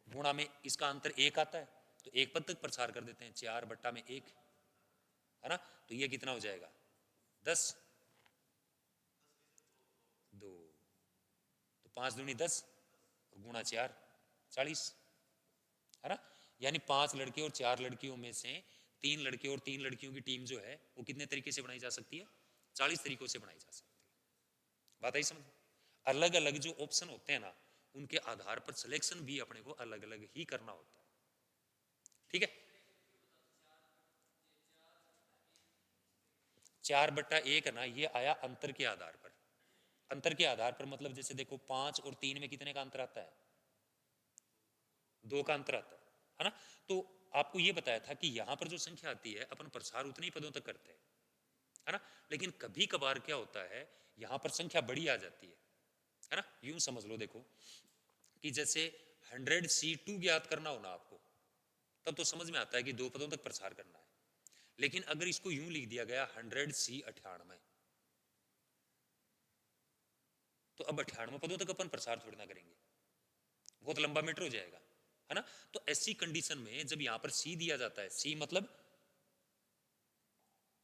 गुणा में इसका अंतर 1 आता है तो 1 पद तक प्रसार कर देते हैं, 4 बट्टा में 1, है ना। तो ये कितना हो जाएगा 10 2, तो 5 दूनी 10 और गुणा 4 40, है ना। यानी 5 लड़के और 4 लड़कियों में से 3 लड़के और 3 लड़कियों की टीम जो है वो कितने तरीके से बनाई जा सकती है 40 तरीकों से बनाई जा सकती है। बात आई समझ। अलग अलग जो ऑप्शन होते हैं ना उनके आधार पर सिलेक्शन भी अपने को अलग अलग ही करना होता है। ठीक है, 4/1 है ना, ये आया अंतर के आधार पर। अंतर के आधार पर मतलब जैसे देखो 5 और 3 में कितने का अंतर आता है 2 का अंतर आता है ना। तो आपको ये बताया था कि यहां पर जो संख्या आती है अपन प्रसार उतने ही पदों तक करते हैं, है ना। लेकिन कभी कभार क्या होता है यहां पर संख्या बड़ी आ जाती है ना। यूं समझ लो देखो कि जैसे 100C2 ज्ञात करना हो ना आपको, तब तो समझ में आता है कि 2 पदों तक प्रसार करना है। लेकिन अगर इसको यूं लिख दिया गया 100C98, तो अब 98 पदों तक अपन प्रसार थोड़ी ना करेंगे, बहुत लंबा मीटर हो जाएगा, है ना। तो ऐसी कंडीशन में जब यहां पर सी दिया जाता है, सी मतलब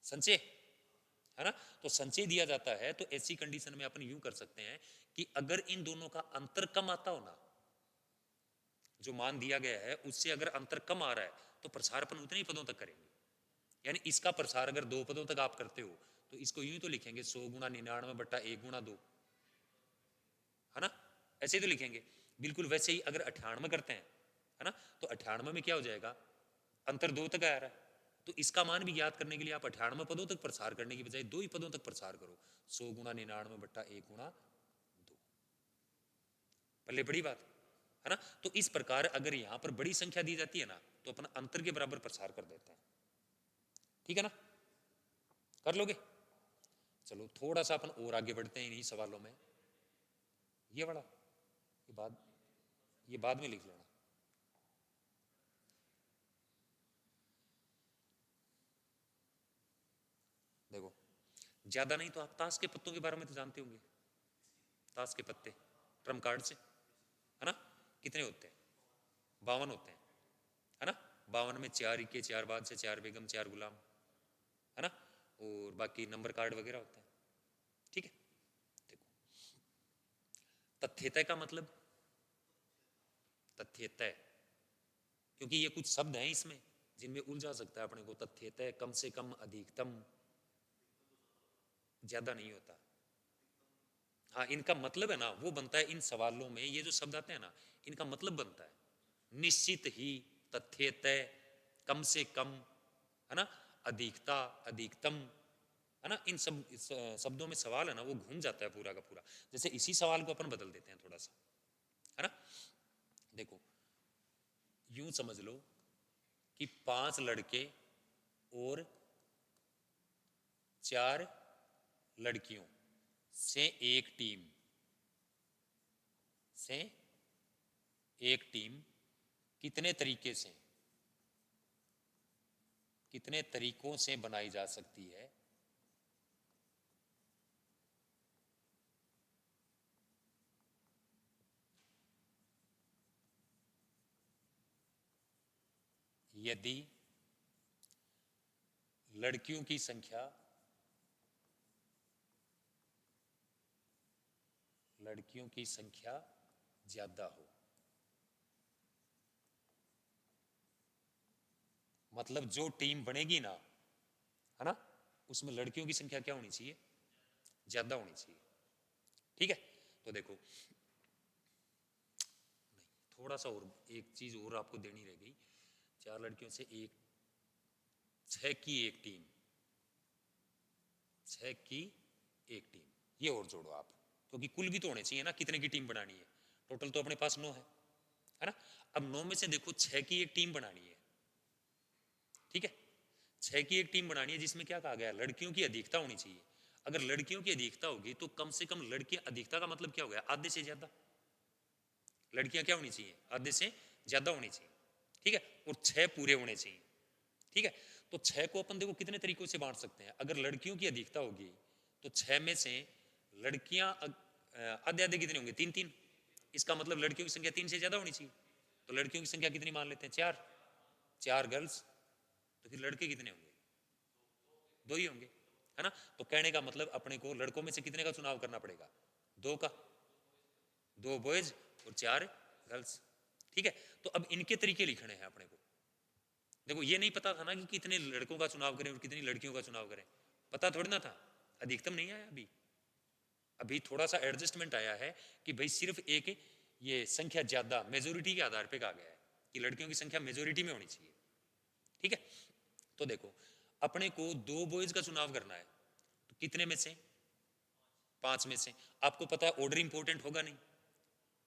संचय, है ना। तो संचय दिया जाता है तो ऐसी कंडीशन में अपन यूं कर सकते हैं कि अगर इन दोनों का अंतर कम आता हो ना, जो मान दिया गया है उससे अगर अंतर कम आ रहा है तो प्रसार अपन उतने ही पदों तक करेंगे। यानी इसका प्रसार अगर 2 पदों तक आप करते हो तो इसको यूं तो लिखेंगे 100 गुणा 99 बट्टा 1 गुणा 2, है ना। ऐसे ही तो लिखेंगे। बिल्कुल वैसे ही अगर 98 करते हैं, है ना, तो 98 में क्या हो जाएगा अंतर 2 तक आ रहा है तो इसका मान भी ज्ञात करने के लिए आप 98 पदों तक प्रसार करने की बजाय 2 ही पदों तक प्रसार करो, 100 गुणा 99 बट्टा 1 गुणा 2। पहले बड़ी बात, है ना। तो इस प्रकार अगर यहां पर बड़ी संख्या दी जाती है ना तो अपन अंतर के बराबर प्रसार कर देते हैं। ठीक है ना, कर लोगे। चलो थोड़ा सा अपन और आगे बढ़ते हैं इन्हीं सवालों में। ये वाला ये बाद में लिख लेना। देखो ज्यादा नहीं तो आप ताश के पत्तों के बारे में तो जानते होंगे, ताश के पत्ते ट्रम्प कार्ड से, है ना, कितने होते हैं 52 होते हैं, है ना। 52 में 4 इक्के 4 बादशाह 4 बेगम 4 गुलाम, है ना, और बाकी नंबर कार्ड वगैरह होते हैं। ठीक है, देखो तथ्यतय का मतलब तथ्यतय, क्योंकि ये कुछ शब्द हैं इसमें जिनमें उलझा सकता है अपने को। तथ्यतय कम से कम, अधिकतम, ज्यादा नहीं होता। हाँ, इनका मतलब है ना वो बनता है इन सवालों में, ये जो शब्द आते हैं ना इनका मतलब बनता है निश्चित ही, तथ्यतय, कम से कम, है ना, अधिकता, अधिकतम, है ना। इन सब इस शब्दों में सवाल है ना वो घूम जाता है पूरा का पूरा। जैसे इसी सवाल को अपन बदल देते हैं थोड़ा सा, है ना। देखो यूं समझ लो कि 5 लड़के और 4 लड़कियों से एक टीम कितने तरीकों से बनाई जा सकती है यदि लड़कियों की संख्या ज्यादा हो। मतलब जो टीम बनेगी ना, है ना, उसमें लड़कियों की संख्या क्या होनी चाहिए? ज्यादा होनी चाहिए। ठीक है, तो देखो, नहीं, थोड़ा सा और एक चीज और आपको देनी रह गई। 4 लड़कियों से 6 की एक टीम, ये और जोड़ो आप, क्योंकि कुल भी तो होने चाहिए ना, कितने की टीम बनानी है। टोटल तो अपने पास 9 है ना। अब 9 में से देखो 6 की एक टीम बनानी है। ठीक है, 6 की एक टीम बनानी है, जिसमें क्या कहा गया, लड़कियों की अधिकता होनी चाहिए। अगर लड़कियों की अधिकता होगी तो कम से कम लड़कियां, अधिकता का मतलब क्या हो गया, आधे से ज्यादा। लड़कियां क्या होनी चाहिए? आधे से ज्यादा होनी चाहिए। ठीक है, और 6 पूरे होने चाहिए। ठीक है, तो 6 को अपन देखो कितने तरीकों से बांट सकते हैं। अगर लड़कियों की अधिकता होगी तो 6 में से लड़कियां आधे आधे कितने होंगे? 3 3। इसका मतलब लड़कियों की संख्या 3 से ज्यादा होनी चाहिए। तो लड़कियों की संख्या कितनी मान लेते हैं? 4 गर्ल्स, तो फिर लड़के कितने होंगे? 2 ही होंगे, है ना। तो कहने का मतलब अपने को लड़कों में से कितने का चुनाव करना पड़ेगा? 2 का। 2 बॉयज और 4 गर्ल्स। ठीक है, तो अब इनके तरीके लिखने हैं अपने को। देखो, ये नहीं पता था ना कि कितने लड़कों का चुनाव करें और कितनी लड़कियों का चुनाव करें, पता थोड़ी ना था। अधिकतम नहीं आया अभी, अभी थोड़ा सा एडजस्टमेंट आया है कि भाई सिर्फ एक ये संख्या ज्यादा मेजोरिटी के आधार पे कहा गया है कि लड़कियों की संख्या मेजोरिटी में होनी चाहिए। ठीक है, तो देखो, अपने को 2 बॉयज का चुनाव करना है, तो कितने में से? 5 में से। आपको पता है ऑर्डर इंपॉर्टेंट होगा नहीं,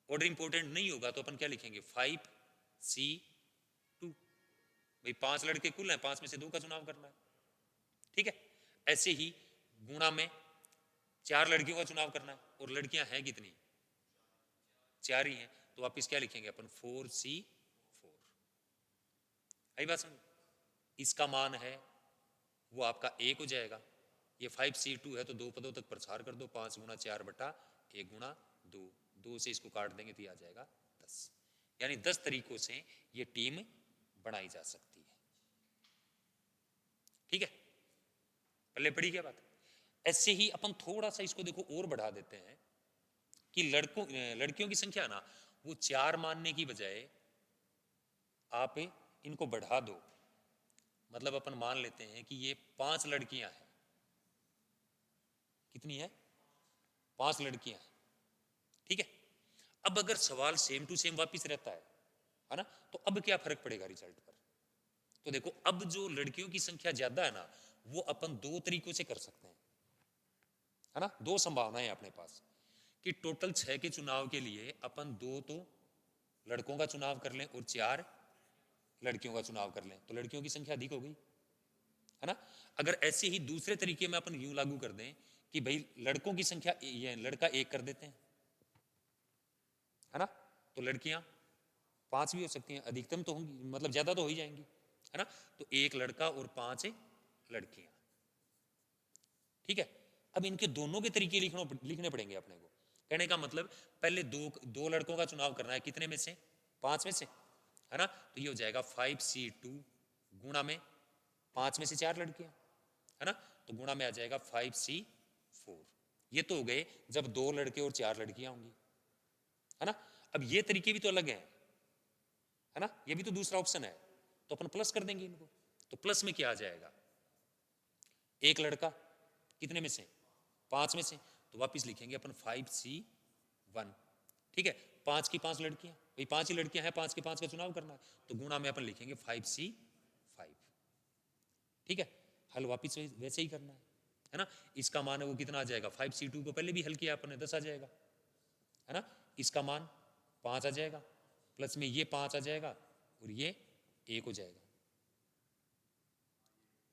ऑर्डर इंपॉर्टेंट नहीं होगा तो अपन क्या लिखेंगे? 5C2। भाई 5 लड़के कुल हैं, 5 में से 2 का चुनाव करना है। ठीक है, ऐसे ही गुणा में 4 लड़कियों का चुनाव करना है, और लड़कियां हैं कितनी? 4 ही हैं, तो वापिस क्या लिखेंगे अपन? 4C4। आई बात समझ? इसका मान है वो आपका 1 हो जाएगा। ये 5C2 है तो 2 पदों तक प्रसार कर दो, 5 गुना 4 बटा 1 गुना 2, 2 से इसको काट देंगे तो ये आ जाएगा 10। यानी 10 तरीकों से ये टीम बनाई जा सकती है। ठीक है, पहले पढ़ी क्या बात? ऐसे ही अपन थोड़ा सा इसको देखो और बढ़ा देते हैं कि लड़कियों की संख्या ना, वो 4 मानने की बजाय आप इनको बढ़ा दो। मतलब अपन मान लेते हैं कि ये 5 लड़कियां हैं। कितनी है? 5 लड़कियां हैं। ठीक है, अब अगर सवाल सेम टू सेम वापिस रहता है ना, तो अब क्या फर्क पड़ेगा रिजल्ट पर? तो देखो, अब जो लड़कियों की संख्या ज्यादा है ना, वो अपन 2 तरीकों से कर सकते हैं, है ना। 2 संभावनाएं अपने पास कि टोटल 6 के चुनाव के लिए अपन 2 तो लड़कों का चुनाव कर लें और 4 लड़कियों का चुनाव कर लें, तो लड़कियों की संख्या अधिक हो गई, है ना। अगर ऐसे ही दूसरे तरीके में अपन यूं लागू कर दें कि भाई लड़कों की संख्या ये लड़का 1 कर देते हैं, है ना, तो लड़कियां 5 भी हो सकती हैं, अधिकतम तो होंगी, मतलब ज्यादा तो हो ही जाएंगी, है ना। तो 1 लड़का और 5 लड़कियां। ठीक है, अब इनके दोनों के तरीके लिखने पड़ेंगे अपने को। कहने का मतलब पहले दो लड़कों का चुनाव करना है, कितने में से? 5 में से, है ना। तो ये हो जाएगा 5C2 गुणा में 5 में से 4 लड़कियां, है ना, तो गुणा में आ जाएगा 5C4। ये तो हो गए जब 2 लड़के और 4 लड़कियां होंगी, है ना। अब ये तरीके भी तो अलग हैं, है ना, ये भी तो दूसरा ऑप्शन है, तो अपन प्लस कर देंगे इनको। तो प्लस में क्या आ जाएगा? 1 लड़का, कितने में से? 5 में से, तो वापिस लिखेंगे अपन 5C1। ठीक है, 5 की 5 लड़कियां, भाई 5 ही लड़कियां हैं, 5 के 5 का चुनाव करना है, तो गुणा में अपन लिखेंगे 5C5। ठीक है, हल वापिस वैसे ही करना है ना। इसका मान है वो कितना आ जाएगा? 5C2 को पहले भी हल किया अपन ने, 10 आ जाएगा, है ना। इसका मान 5 आ जाएगा, प्लस में ये 5 आ जाएगा, और ये 1 हो जाएगा,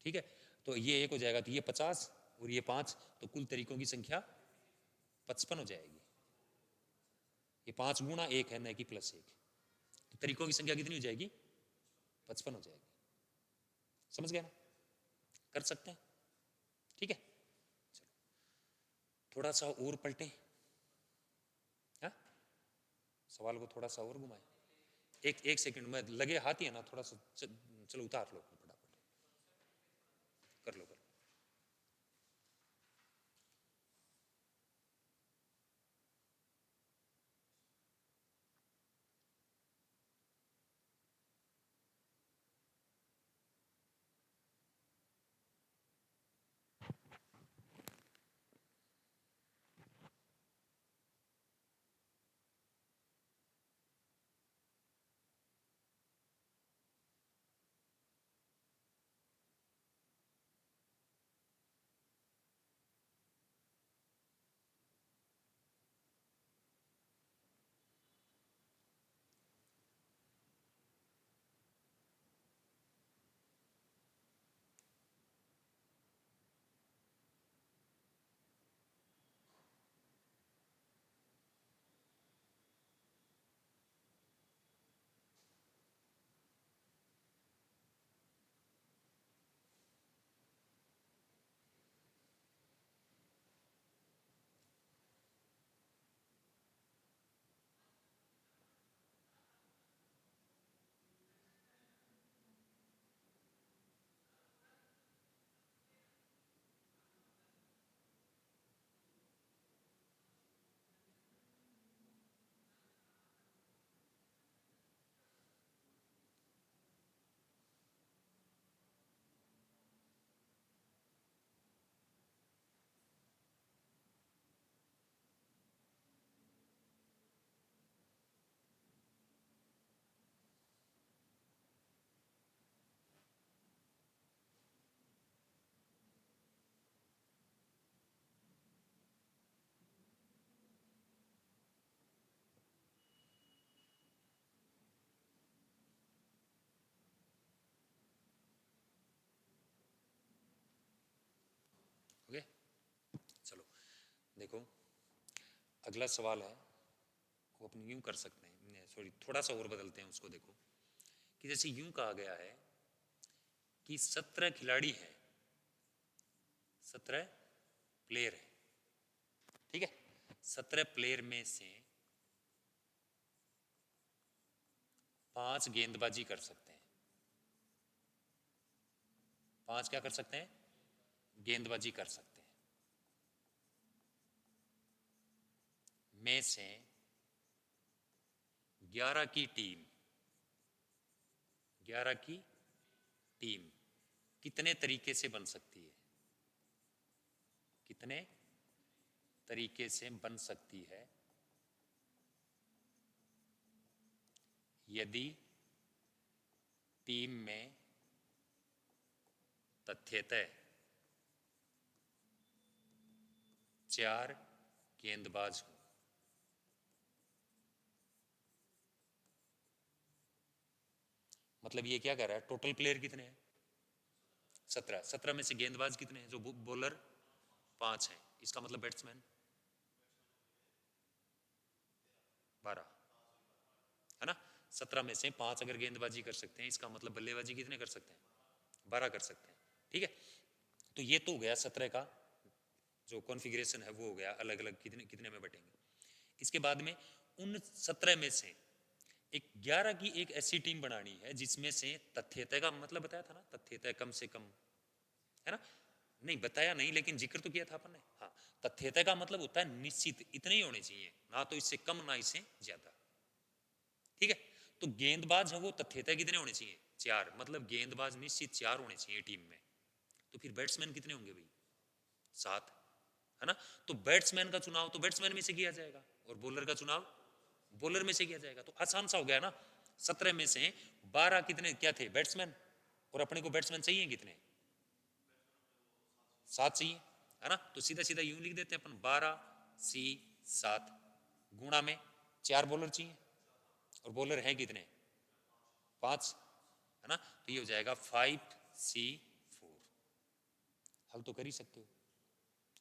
ठीक है। तो ये 1 हो जाएगा, तो ये 50 और ये 5, तो कुल तरीकों की संख्या 55 हो जाएगी। ये 5 गुणा 1 है, न कि +1, तो तरीकों की संख्या कितनी हो जाएगी? 55 हो जाएगी। समझ गया ना? कर सकते हैं, ठीक है। चलो थोड़ा सा और पलटें, हाँ, सवाल को थोड़ा सा और घुमाएं। एक सेकंड में लगे हाथ ही है ना, थोड़ा सा चलो उतार लो फटाफट, कर लो। ओके, चलो देखो अगला सवाल है, वो अपन यूं कर सकते हैं, सॉरी थोड़ा सा और बदलते हैं उसको। देखो कि जैसे यूं कहा गया है कि 17 खिलाड़ी हैं, 17 प्लेयर है, ठीक है। 17 प्लेयर में से 5 गेंदबाजी कर सकते हैं। 5 क्या कर सकते हैं? गेंदबाजी कर सकते हैं। में से 11 की टीम, 11 की टीम कितने तरीके से बन सकती है? कितने तरीके से बन सकती है यदि टीम में तथ्यतः 4 गेंदबाज हो? मतलब ये क्या कह रहा है, टोटल प्लेयर कितने हैं? 17। 17 में से गेंदबाज कितने हैं? जो बॉलर 5 हैं, इसका मतलब बैट्समैन 12 है ना। 17 में से 5 अगर गेंदबाजी कर सकते हैं, इसका मतलब बल्लेबाजी कितने कर सकते हैं? 12 कर सकते हैं, ठीक है। तो ये तो हो गया 17 का जो कॉन्फ़िगरेशन है, वो हो गया अलग अलग कितने कितने में बटेंगे। इसके बाद में उन 17 में से एक 11 की एक ऐसी टीम बनानी है जिसमें से तथ्यतः का मतलब बताया था ना, तथ्यतः कम से कम, है ना। नहीं बताया नहीं, लेकिन जिक्र तो किया था अपन ने। हाँ, तथ्यतः का मतलब होता है निश्चित इतने ही होने चाहिए, ना तो इससे कम ना इससे ज्यादा, ठीक है। तो गेंदबाज है वो तथ्यतः कितने होने चाहिए? 4, मतलब गेंदबाज निश्चित 4 होने चाहिए टीम में। तो फिर बैट्समैन कितने होंगे भाई? 7, है ना। तो बैट्समैन का चुनाव तो बैट्समैन में से किया जाएगा और बॉलर का चुनाव बॉलर में से किया जाएगा। तो आसान सा हो गया ना। 17 में से 12 कितने क्या थे? बैट्समैन। और अपने को बैट्समैन चाहिए कितने? 7 चाहिए, है ना। तो सीधा सीधा यूं लिख देते हैं अपन, 12C7 गुणा में 4 बॉलर चाहिए और बॉलर है कितने? 5, है ना, तो ये हो जाएगा 5C4। हल तो कर ही सकते हो,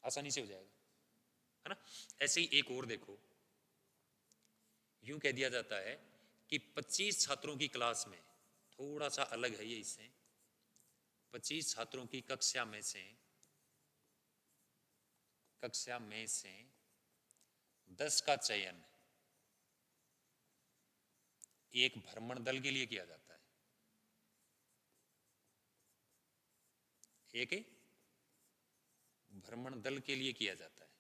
आसानी से हो जाएगा, है ना। ऐसे ही एक और देखो, यूं कह दिया जाता है कि 25 छात्रों की क्लास में, थोड़ा सा अलग है ये इससे, 25 छात्रों की कक्षा में से 10 का चयन एक भ्रमण दल के लिए किया जाता है। एक भ्रमण दल के लिए किया जाता है।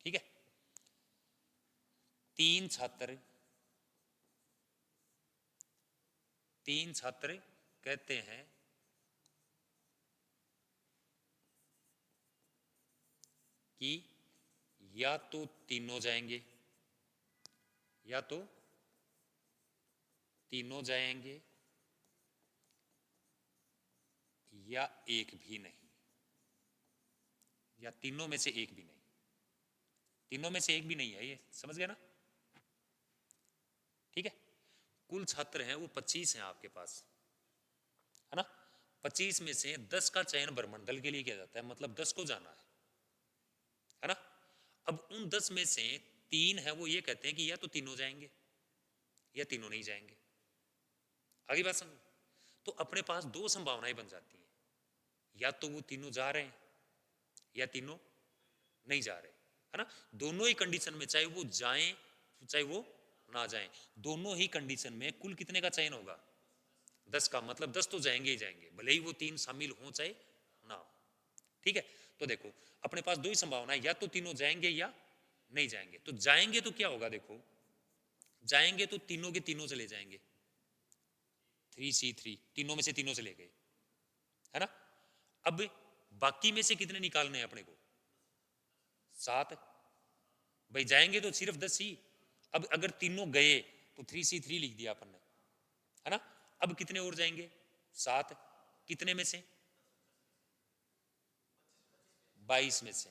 ठीक है, तीन छात्र कहते हैं कि या तो तीनों जाएंगे, या तो तीनों जाएंगे, या एक भी नहीं, या तीनों में से एक भी नहीं। तीनों में से एक भी नहीं है, ये समझ गया ना। ठीक है, कुल छात्र हैं वो 25 हैं आपके पास, है ना। 25 में से 10 का चयन भ्रमण के लिए किया जाता है, मतलब 10 को जाना है ना। अब उन 10 में से 3 है वो ये कहते हैं कि या तो तीनों जाएंगे या तीनों नहीं जाएंगे। आगे बात समझो, तो अपने पास दो संभावनाएं बन जाती हैं, या तो वो तीनों जा रहे हैं या तीनों नहीं जा रहे, है ना। दोनों ही कंडीशन में, चाहे वो जाएं चाहे वो ना जाएं, दोनों ही कंडीशन में कुल कितने का चयन होगा? 10 का, मतलब 10 तो जाएंगे ही जाएंगे, भले ही वो 3 शामिल हो चाहे ना हो। ठीक है, तो देखो अपने पास दो ही संभावना है, या तो तीनों जाएंगे या नहीं जाएंगे। तो जाएंगे तो क्या होगा, देखो जाएंगे तो तीनों के तीनों चले जाएंगे, 3C3, तीनों में से तीनों चले गए, है ना। अब बाकी में से कितने निकालने हैं अपने को? 7। भाई जाएंगे तो सिर्फ 10 ही, अब अगर तीनों गए तो 3C3 लिख दिया अपन ने, है ना। अब कितने और जाएंगे? 7, कितने में से? 22 में से।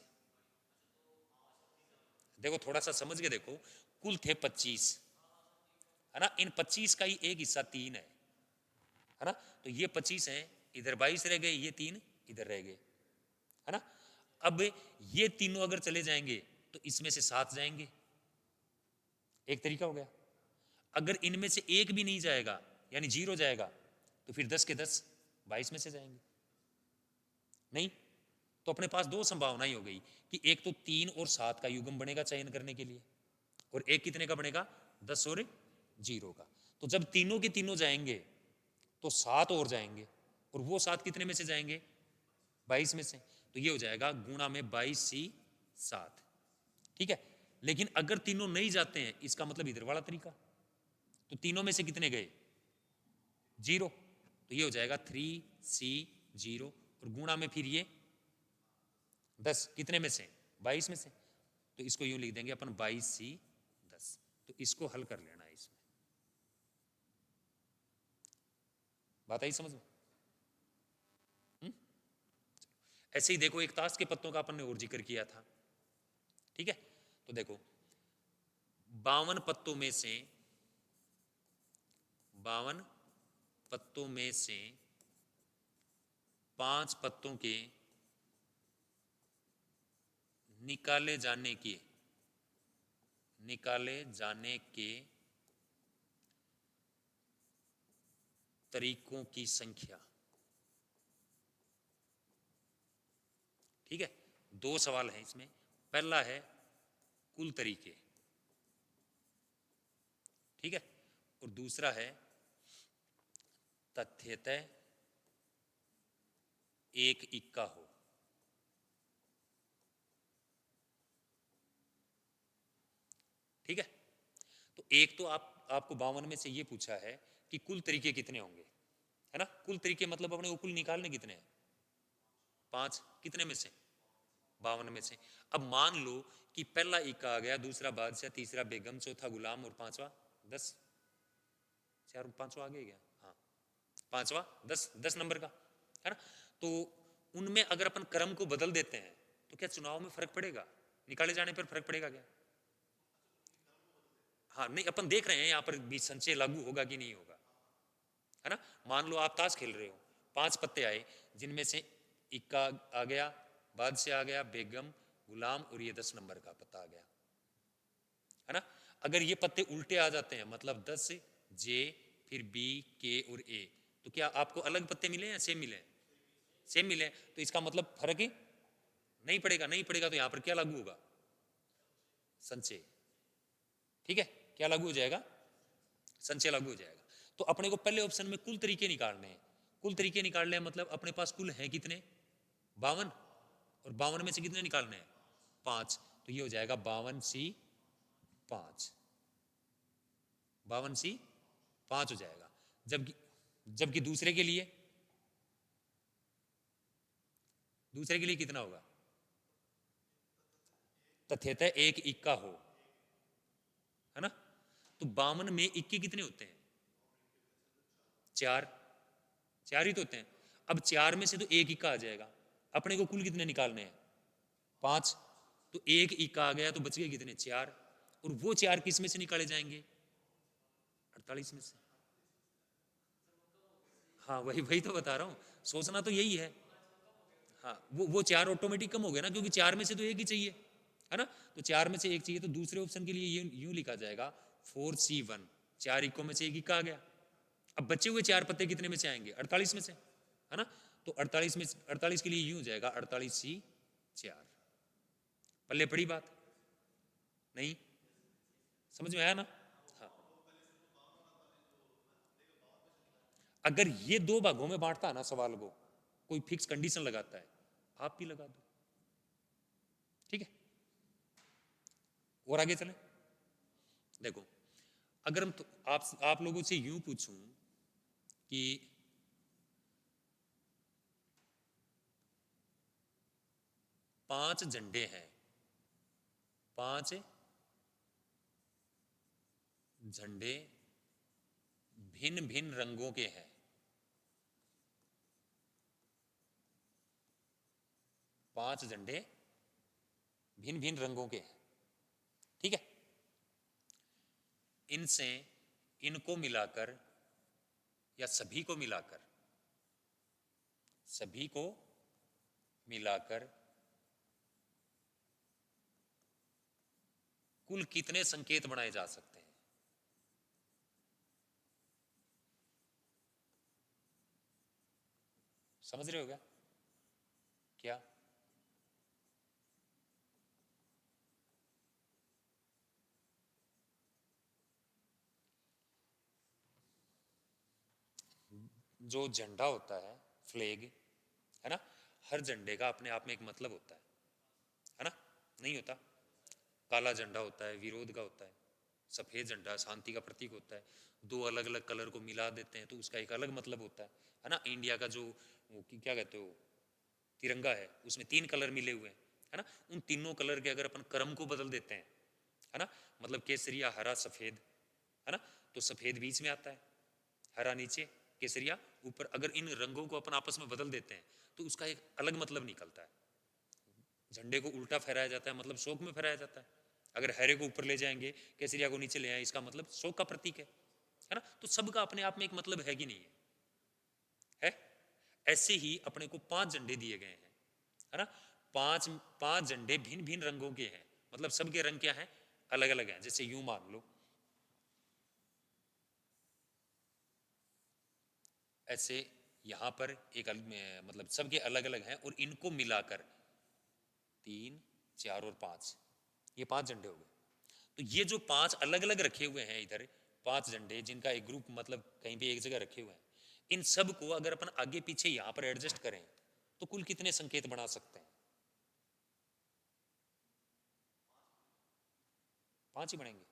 देखो थोड़ा सा समझ के देखो, कुल थे 25, है ना। इन 25 का ही एक हिस्सा 3 है ना। तो ये 25 है, इधर 22 रह गए, ये 3 इधर रह गए, है ना। अब ये तीनों अगर चले जाएंगे तो इसमें से 7 जाएंगे, एक तरीका हो गया। अगर इनमें से एक भी नहीं जाएगा, यानी 0 जाएगा, तो फिर 10 के 10 22 में से जाएंगे। नहीं, तो अपने पास दो संभावनाएं हो गई कि एक तो 3 और 7 का युग्म बनेगा चयन करने के लिए, और एक कितने का बनेगा? 10 और 0 का। तो जब तीनों के तीनों जाएंगे तो 7 और जाएंगे, और वो 7 कितने में से जाएंगे? 22 में से। तो ये हो जाएगा गुणा में 22C7। ठीक है, लेकिन अगर तीनों नहीं जाते हैं, इसका मतलब इधर वाला तरीका, तो तीनों में से कितने गए? 0, तो ये हो जाएगा 3C0, और गुणा में फिर ये 10, कितने में से? 22 में से। तो इसको यूं लिख देंगे अपन 22C10। तो इसको हल कर लेना है इसमें। बात आई समझ में? ऐसे ही देखो, एक ताश के पत्तों का अपन ने और जिक्र किया था। ठीक है, तो देखो 52 पत्तों में से 5 पत्तों के निकाले जाने के तरीकों की संख्या। ठीक है, दो सवाल हैं इसमें। पहला है कुल तरीके, ठीक है, और दूसरा है तथ्यतः एक इक्का हो। ठीक है, तो एक तो आपको 52 में से ये पूछा है कि कुल तरीके कितने होंगे, है ना। कुल तरीके मतलब अपने को कुल निकालने कितने हैं? 5, कितने में से? 52 में से। अब मान लो कि पहला इक्का आ गया, दूसरा बादशाह, तीसरा बेगम, चौथा गुलाम, और पांचवा 10। चार पांचवा आगे गया, हाँ, पांचवा 10 नंबर का, है ना। तो उनमें अगर अपन क्रम को बदल देते हैं तो क्या चुनाव में फर्क पड़ेगा? निकाले जाने पर फर्क पड़ेगा क्या? हाँ नहीं, अपन देख रहे हैं यहाँ पर भी संचय लागू होगा कि नहीं होगा, है ना। मान लो आप ताश खेल रहे हो, 5 पत्ते आए, जिनमें से इक्का आ गया, बाद से आ गया, बेगम, गुलाम, और ये 10 नंबर का पत्ता आ गया, है ना। अगर ये पत्ते उल्टे आ जाते हैं, मतलब 10 जे, फिर बी, के और ए, तो क्या आपको अलग पत्ते मिले या सेम मिले? सेम मिले, तो इसका मतलब फर्क ही नहीं पड़ेगा। नहीं पड़ेगा तो यहां पर क्या लागू होगा? संचय। ठीक है, क्या लागू हो जाएगा? संचय लागू हो जाएगा। तो अपने को पहले ऑप्शन में कुल तरीके निकालने हैं। कुल तरीके निकालने हैं मतलब अपने पास कुल है कितने? 52, और 52 में से कितने निकालने हैं? 5। तो ये हो जाएगा 52C5, 52C5 हो जाएगा। जबकि जबकि दूसरे के लिए कितना होगा? तथ्यतः एक इक्का हो, है ना। तो 52 में इक्के कितने होते हैं? 4, 4 ही तो होते हैं। अब 4 में से तो एक इक्का आ जाएगा। अपने को कुल कितने निकालने हैं? 5। तो एक इक्का आ गया तो बच गए कितने? 4। और वो 4 किस में से निकाले जाएंगे? 48 में से। हाँ वही वही तो बता रहा हूँ, सोचना तो यही है। हाँ वो 4 ऑटोमेटिक कम हो गया ना, क्योंकि 4 में से तो एक ही चाहिए, है ना। तो 4 में से एक चाहिए, तो दूसरे ऑप्शन के लिए यूं लिखा जाएगा 4C1, 4 इक्कों में से एक इक्का आ गया। अब बचे हुए 4 पत्ते कितने में से आएंगे? 48 में से, है ना। तो 48 में 48 के लिए यूं हो जाएगा 48C4। पल्ले पड़ी बात? नहीं समझ में आया ना? हाँ, अगर ये 2 भागों में बांटता है ना सवाल को, कोई फिक्स कंडीशन लगाता है, आप भी लगा दो, ठीक है। और आगे चले। देखो, अगर हम तो आप लोगों से यूं पूछूं कि 5 झंडे हैं, 5 झंडे भिन्न भिन्न रंगों के हैं, 5 झंडे भिन्न भिन्न रंगों के हैं, ठीक है। इनसे इनको मिलाकर या सभी को मिलाकर कुल कितने संकेत बनाए जा सकते हैं? समझ रहे हो क्या? क्या? जो झंडा होता है, फ्लैग, है ना, हर झंडे का अपने आप में एक मतलब होता है ना। नहीं होता? काला झंडा होता है विरोध का होता है, सफेद झंडा शांति का प्रतीक होता है। दो अलग अलग कलर को मिला देते हैं तो उसका एक अलग मतलब होता है ना। इंडिया का जो क्या कहते हो, तिरंगा है, उसमें 3 कलर मिले हुए हैं, है ना। उन तीनों कलर के अगर अपन क्रम को बदल देते हैं, है ना, मतलब केसरिया, हरा, सफेद, है ना, तो सफेद बीच में आता है, हरा नीचे, केसरिया ऊपर। अगर इन रंगों को अपन आपस में बदल देते हैं तो उसका एक अलग मतलब निकलता है। झंडे को उल्टा फहराया जाता है, मतलब शोक में फहराया जाता है। अगर हरे को ऊपर ले जाएंगे, केसरिया को नीचे ले आए, इसका मतलब शोक का प्रतीक है ना। तो सबका अपने आप में एक मतलब है कि नहीं है? ऐसे ही अपने को 5 झंडे दिए गए हैं, है ना। 5 5 झंडे भिन्न भिन्न रंगों के हैं, मतलब सबके रंग क्या हैं? अलग अलग हैं। जैसे यूं मान लो, ऐसे यहां पर एक मतलब सबके अलग अलग हैं, और इनको मिलाकर 3, 4 और 5, ये 5 झंडे हो गए। तो ये जो 5 अलग अलग रखे हुए हैं इधर, 5 झंडे जिनका एक ग्रुप मतलब कहीं पे एक जगह रखे हुए हैं, इन सब को अगर अपन आगे पीछे यहां पर एडजस्ट करें तो कुल कितने संकेत बना सकते हैं? 5 ही बनेंगे।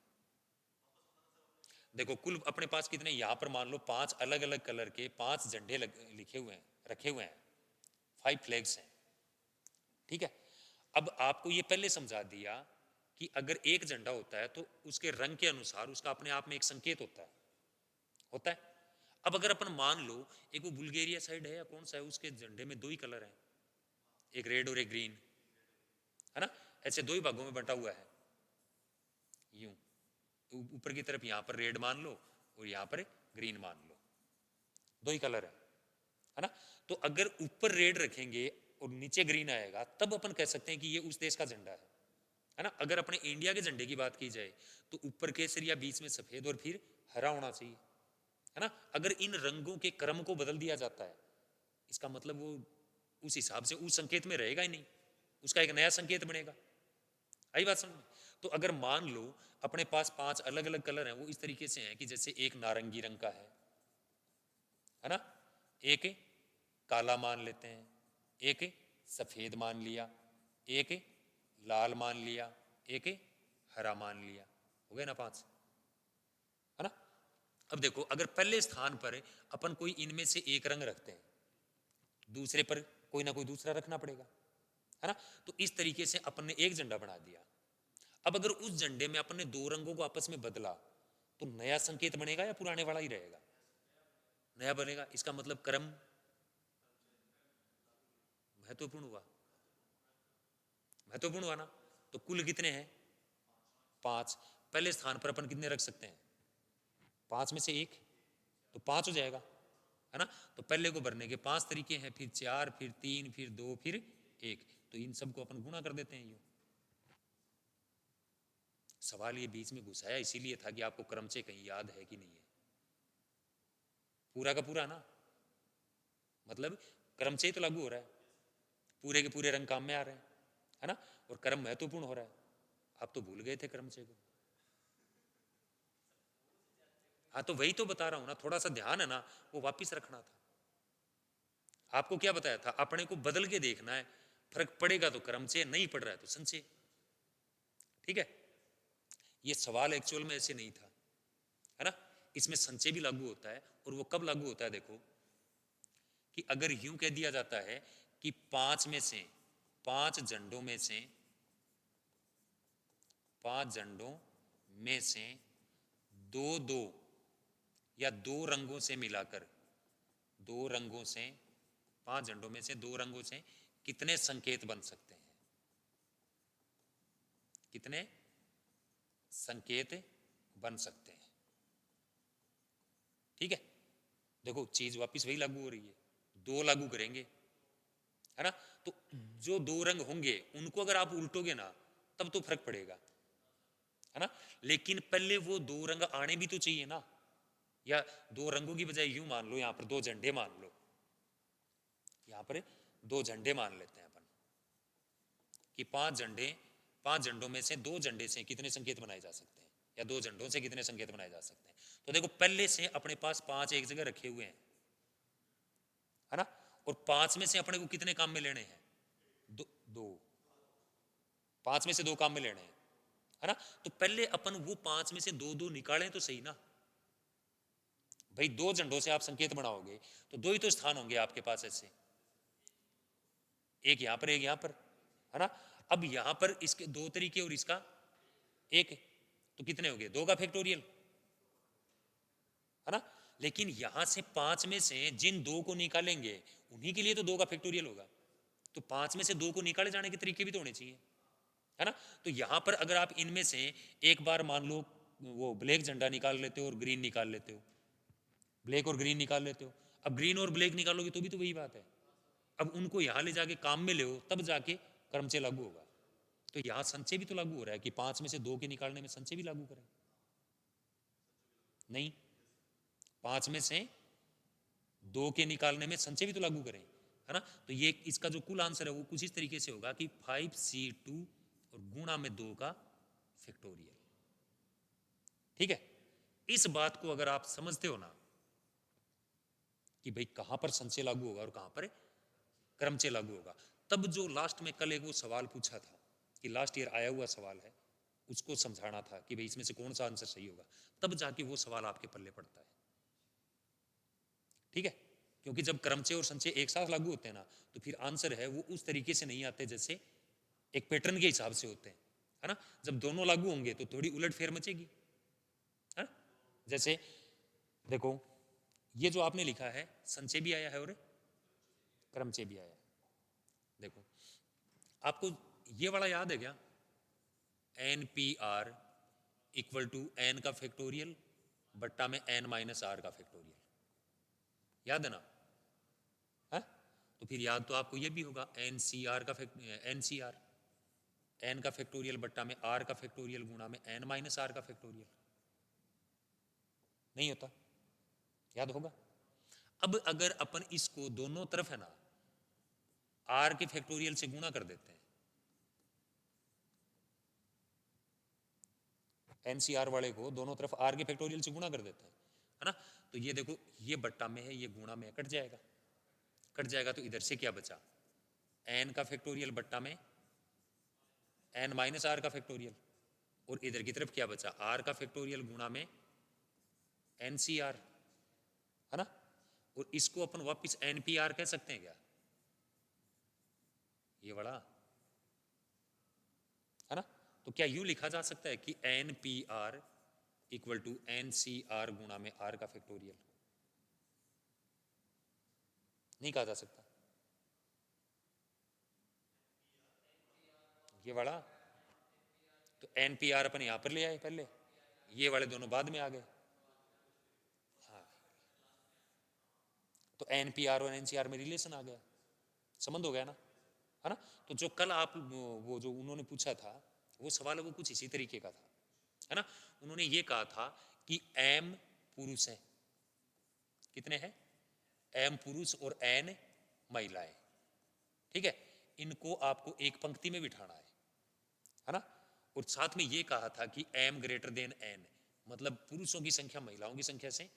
देखो कुल अपने पास कितने, यहां पर मान लो 5 अलग अलग कलर के 5 झंडे लिखे हुए हैं, रखे हुए हैं, 5 फ्लैग्स हैं, ठीक है। अब आपको ये पहले समझा दिया कि अगर एक झंडा होता है तो उसके रंग के अनुसार उसका अपने आप में एक संकेत होता है। अब अगर अपन मान लो एक वो बुल्गारिया साइड है या कौन सा है, उसके झंडे में 2 ही कलर हैं, एक रेड और एक ग्रीन, है ना, ऐसे 2 ही भागों में बंटा हुआ है, यूं, तो ऊपर की तरफ यहाँ पर रेड मान लो और यहाँ पर ग्रीन मान लो, दो ही कलर है ना। तो अगर ऊपर रेड रखेंगे और नीचे ग्रीन आएगा तब अपन कह सकते हैं कि ये उस देश का झंडा है ना। अगर अपने इंडिया के झंडे की बात की जाए तो ऊपर केसरिया, बीच में सफेद और फिर हरा होना चाहिए, है ना। अगर इन रंगों के क्रम को बदल दिया जाता है, इसका मतलब वो उस हिसाब से उस संकेत में रहेगा ही नहीं, उसका एक नया संकेत बनेगा। आई बात समझ में? तो अगर मान लो अपने पास 5 अलग अलग कलर हैं, वो इस तरीके से हैं कि जैसे एक नारंगी रंग का है ना, एक काला मान लेते हैं, एक सफेद मान लिया, एक लाल मान लिया, एक हरा मान लिया, हो गए ना 5, है ना। अब देखो अगर पहले स्थान पर अपन कोई इनमें से एक रंग रखते हैं, दूसरे पर कोई ना कोई दूसरा रखना पड़ेगा, है ना। तो इस तरीके से अपन ने एक झंडा बना दिया। अब अगर उस झंडे में अपन ने 2 रंगों को आपस में बदला तो नया संकेत बनेगा या पुराने वाला ही रहेगा? नया बनेगा। इसका मतलब क्रम महत्वपूर्ण हुआ, महत्वपूर्ण हुआ ना। तो कुल कितने हैं? 5। पहले स्थान पर अपन कितने रख सकते हैं? 5 में से एक, तो 5 हो जाएगा, है ना। तो पहले को भरने के 5 तरीके हैं, फिर 4, फिर 3, फिर 2, फिर 1। तो इन सबको अपन गुणा कर देते हैं। यूं सवाल ये बीच में घुसाया इसीलिए था कि आपको क्रमचय कहीं याद है कि नहीं है, पूरा का पूरा ना, मतलब क्रमचय तो लागू हो रहा है, पूरे के पूरे रंग काम में आ रहे हैं, है ना, और क्रम महत्वपूर्ण हो रहा है। आप तो भूल गए थे क्रमचय को। हाँ तो वही तो बता रहा हूं ना, थोड़ा सा ध्यान है ना वो वापिस रखना था। आपको क्या बताया था? अपने को बदल के देखना है, फर्क पड़ेगा तो क्रमचय, नहीं पड़ रहा है तो संचय। ठीक है, ये सवाल एक्चुअल में ऐसे नहीं था, है ना। इसमें संचय भी लागू होता है, और वो कब लागू होता है देखो, कि अगर यूं कह दिया जाता है कि 5 में से 5 झंडों में से 5 झंडों में से 2 या 2 रंगों से मिलाकर, 2 रंगों से, 5 झंडों में से 2 रंगों से कितने संकेत बन सकते हैं, कितने संकेत बन सकते हैं। ठीक है, देखो चीज वापिस वही लागू हो रही है, 2 लागू करेंगे, है ना। तो जो 2 रंग होंगे उनको अगर आप उल्टोगे ना तब तो फर्क पड़ेगा, है ना। लेकिन पहले वो 2 रंग आने भी तो चाहिए ना, या 2 रंगों की बजाय यूं मान लो, यहां पर 2 झंडे मान लो, यहां पर 2 झंडे मान लेते हैं अपन कि 5 झंडों में से 2 झंडे से कितने संकेत बनाए जा सकते हैं, या 2 झंडों से कितने संकेत बनाए जा सकते हैं। तो देखो पहले से अपने पास 5 एक जगह रखे हुए हैं, है ना, और 5 में से अपने को कितने काम में लेने हैं? 2। 5 में से 2 काम में लेने हैं, है ना। तो पहले अपन वो 5 में से 2 निकालें तो सही ना भाई। 2 झंडों से आप संकेत बनाओगे तो 2 ही तो स्थान होंगे आपके पास ऐसे, एक यहां पर एक यहां पर, है ना। अब यहां पर इसके 2 तरीके और इसका एक, तो कितने हो गए? 2 का फैक्टोरियल, है ना। लेकिन यहां से 5 में से जिन 2 को निकालेंगे उन्हीं के लिए तो 2 का फैक्टोरियल होगा। तो 5 में से 2 को निकाले जाने के तरीके भी तो होने चाहिए, है ना। तो यहां पर अगर आप इनमें से एक बार मान लो वो ब्लैक झंडा निकाल लेते हो और ग्रीन निकाल लेते हो, ब्लैक और ग्रीन निकाल लेते हो, अब ग्रीन और ब्लैक निकालोगे तो भी तो वही बात है। अब उनको यहां ले जाके काम में ले तब जाके क्रमचय लागू होगा। तो यहां संचय भी तो लागू हो रहा है कि 5 में से 2 के निकालने में संचय भी लागू करें, नहीं 5 में से 2 के निकालने में संचय भी तो लागू करें, है ना। तो ये इसका जो कुल आंसर है वो कुछ इस तरीके से होगा कि 5C2 और गुणा में 2 का फैक्टोरियल। ठीक है, इस बात को अगर आप समझते हो ना कि भाई कहां पर संचय लागू होगा और कहां पर क्रमचय लागू होगा, तब जो लास्ट में कल एक वो सवाल पूछा था कि लास्ट ईयर आया हुआ सवाल है, उसको समझाना था कि भाई इसमें से कौन सा आंसर सही होगा, तब जाके वो सवाल आपके पल्ले पड़ता है। ठीक है, क्योंकि जब क्रमचय और संचय एक साथ लागू होते हैं ना तो फिर आंसर है वो उस तरीके से नहीं आते जैसे एक पैटर्न के हिसाब से होते हैं, है ना। जब दोनों लागू होंगे तो थोड़ी उलट फेर मचेगी, है ना? जैसे देखो ये जो आपने लिखा है संचय भी आया है और क्रमचय भी आया है। देखो आपको ये वाला याद है क्या? NPR इक्वल टू n का फैक्टोरियल बट्टा में n माइनस आर का फैक्टोरियल, याद है ना? है? तो फिर याद तो आपको ये भी होगा NCR का NCR, n का फैक्टोरियल बट्टा में r का फैक्टोरियल गुणा में n माइनस आर का फैक्टोरियल, नहीं होता? याद होगा? अब अगर अपन इसको दोनों तरफ है ना r के फैक्टोरियल से गुणा कर देते हैं, NCR वाले को दोनों तरफ r के फैक्टोरियल से गुणा कर देते हैं, है ना? तो ये देखो, ये बट्टा में है, ये गुणा में कट जाएगा, कट जाएगा तो इधर से क्या बचा, n का फैक्टोरियल बट्टा में n माइनस आर का फैक्टोरियल, और इधर की तरफ क्या बचा, r का फैक्टोरियल गुणा में NCR, है ना? और इसको अपन वापस NPR कह सकते हैं क्या, ये बड़ा, है ना? तो क्या यूं लिखा जा सकता है कि NPR इक्वल टू NCR गुणा में R का फैक्टोरियल, नहीं कहा जा सकता? ये वाला तो NPR अपन यहां पर ले आए पहले, ये वाले दोनों बाद में आ गए, हाँ, तो NPR और NCR में रिलेशन आ गया, संबंध हो गया ना, है ना? तो जो कल आप वो जो उन्होंने पूछा था वो सवाल वो कुछ इसी तरीके का था, है ना? उन्होंने ये कहा था कि M पुरुष है, कितने हैं, M पुरुष और N महिलाएं, ठीक है? इनको आपको एक पंक्ति में बिठाना है ना? और साथ में ये कहा था कि M ग्रेटर देन N, मतलब पुरुषों की संख्या महिलाओं की संख्या से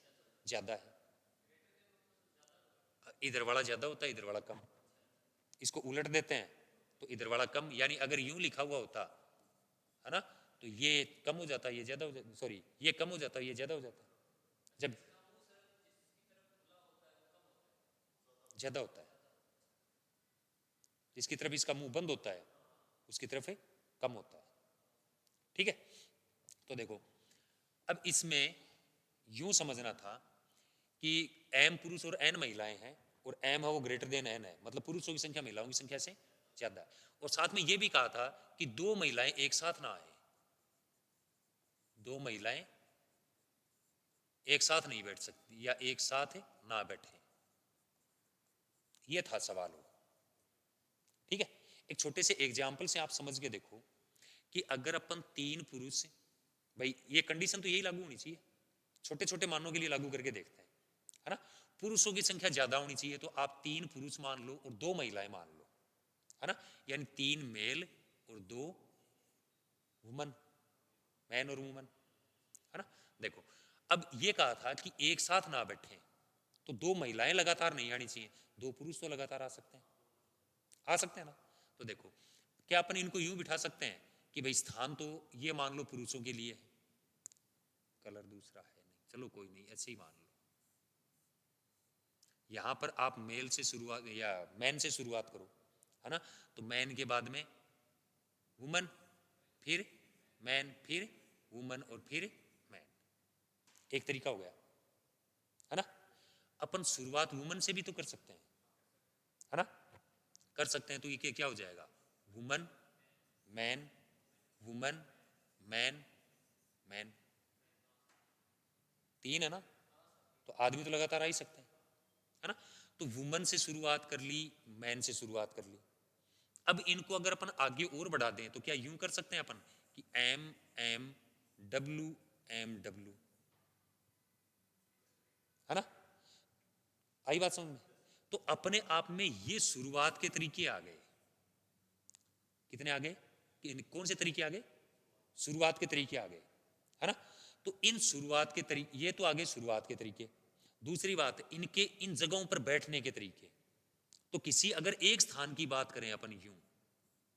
ज्यादा है, इधर वाला ज्यादा होता है, इधर वाला कम, इसको उलट देते हैं तो इधर वाला कम, यानी अगर यूं लिखा हुआ होता, है ना, तो ये कम हो जाता, ये ज्यादा हो जाता, सॉरी ये कम हो जाता, ये ज्यादा हो जाता, जब ज्यादा होता है, जिसकी तरफ इसका मुंह बंद होता है उसकी तरफ कम होता है, ठीक है? तो देखो, अब इसमें यूं समझना था कि M पुरुष और N महिलाएं हैं, और M है वो ग्रेटर देन N है, मतलब पुरुषों की संख्या महिलाओं की संख्या से ज्यादा है, और साथ में ये भी कहा था कि दो महिलाएं एक साथ ना आए, दो महिलाएं एक साथ नहीं बैठ सकती या एक साथ ना बैठे, ये था सवाल हो, ठीक है? एक छोटे से एग्जाम्पल से आप समझ के देखो कि अगर अपन तीन पुरुष, भाई ये कंडीशन तो यही लागू होनी चाहिए, छोटे छोटे मानों के लिए लागू करके देखते हैं, है ना? पुरुषों की संख्या ज्यादा होनी चाहिए, तो आप तीन पुरुष मान लो और दो महिलाएं मान लो, है ना? यानी तीन मेल और दो वुमन, मैन और वुमन, है ना? देखो, अब ये कहा था कि एक साथ ना बैठे, तो दो महिलाएं लगातार नहीं आनी चाहिए, दो पुरुष तो लगातार आ सकते हैं, आ सकते हैं ना? तो देखो, क्या अपन इनको यूं बिठा सकते हैं कि भाई स्थान तो ये मान लो पुरुषों के लिए है, कलर दूसरा है नहीं, चलो कोई नहीं, ऐसे ही मान लो, यहां पर आप मेल से शुरुआत या मैन से शुरुआत करो, है ना? तो मैन के बाद में वुमन, फिर मैन, फिर वुमन और फिर मैन, एक तरीका हो गया, है ना? अपन शुरुआत वुमन से भी तो कर सकते हैं, है ना? कर सकते हैं, तो ये क्या हो जाएगा, woman man woman man man, तीन है ना? तो आदमी तो लगातार आ ही सकते हैं, है ना? तो वुमन से शुरुआत कर ली, मैन से शुरुआत कर ली, अब इनको अगर अपन आगे और बढ़ा दें तो क्या यूं कर सकते हैं अपन कि एम एम डब्ल्यू, है ना? आई बात समझ में? तो अपने आप में ये शुरुआत के तरीके आ गए, कितने आ गए, कौन से तरीके आ गए, शुरुआत के तरीके आ गए, है ना? तो इन शुरुआत के तरीके, ये तो आगे शुरुआत के तरीके, दूसरी बात इनके इन जगहों पर बैठने के तरीके, तो किसी अगर एक स्थान की बात करें अपन यूं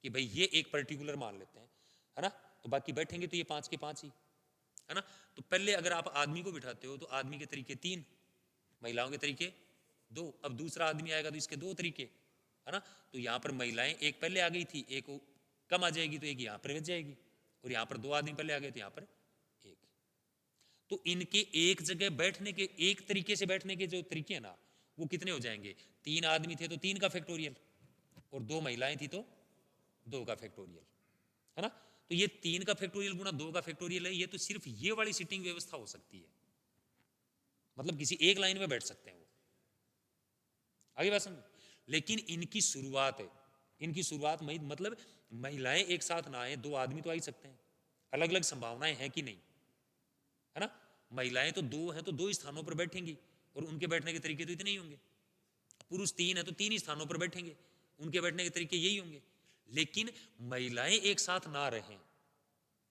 कि भाई ये एक पर्टिकुलर मान लेते हैं, है ना? तो बाकी बैठेंगे तो ये पांच के पांच ही, है ना? तो पहले अगर आप आदमी को बिठाते हो तो आदमी के तरीके तीन, महिलाओं के तरीके दो, अब दूसरा आदमी आएगा तो इसके दो तरीके, है ना? तो यहाँ पर महिलाएं एक पहले आ गई थी, एक कम आ जाएगी, तो एक यहाँ पर बच जाएगी, और यहाँ पर दो आदमी पहले आ गए तो यहाँ पर एक, तो इनके एक जगह बैठने के, एक तरीके से बैठने के जो तरीके हैं ना, वो कितने हो जाएंगे, तीन आदमी थे तो तीन का फैक्टोरियल, और दो महिलाएं थी तो दो का फैक्टोरियल, है ना? तो ये 3 का फैक्टोरियल गुना 2 का फैक्टोरियल है, ये तो सिर्फ ये वाली सीटिंग व्यवस्था हो सकती है, मतलब किसी एक लाइन में बैठ सकते हैं वो। आगे बात समझ। लेकिन इनकी शुरुआत है, इनकी शुरुआत मतलब महिलाएं एक साथ ना आए, 2 आदमी तो आ ही सकते हैं, अलग अलग संभावनाएं हैं कि नहीं, है ना। महिलाएं तो 2 हैं तो 2 स्थानों पर बैठेंगी, और उनके बैठने के तरीके तो इतने ही होंगे। पुरुष 3 है तो 3 ही स्थानों पर बैठेंगे, उनके बैठने के तरीके यही होंगे। लेकिन महिलाएं एक साथ ना रहें,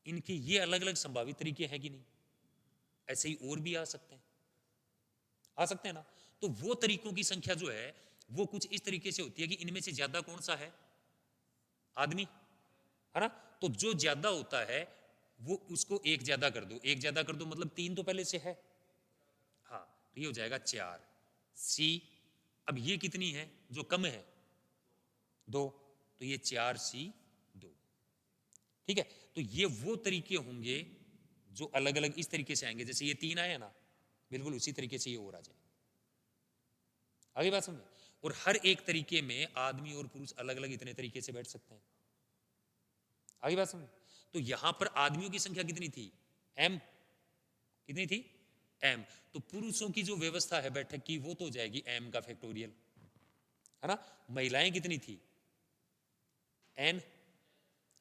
इनके ये अलग अलग संभावित तरीके हैं कि नहीं, ऐसे ही और भी आ सकते हैं, आ सकते हैं ना। तो वो तरीकों की संख्या जो है वो कुछ इस तरीके से होती है कि इनमें से ज्यादा कौन सा है, आदमी, है ना। तो जो ज्यादा होता है वो उसको एक ज्यादा कर दो, एक ज्यादा कर दो मतलब 3 तो पहले से है, हाँ, तो ये हो जाएगा 4 सी। अब ये कितनी है जो कम है, 2, तो ये 4 सी 2, ठीक है। तो ये वो तरीके होंगे जो अलग अलग इस तरीके से आएंगे, जैसे ये 3 आया ना, बिल्कुल उसी तरीके से ये और आ जाए। आगे बात समझे। और हर एक तरीके में आदमी और पुरुष अलग अलग इतने तरीके से बैठ सकते हैं। आगे बात समझे। तो यहां पर आदमियों की संख्या कितनी थी, m, कितनी थी m, तो पुरुषों की जो व्यवस्था है बैठक की वो तो हो जाएगी m का फैक्टोरियल, है ना। महिलाएं कितनी थी n,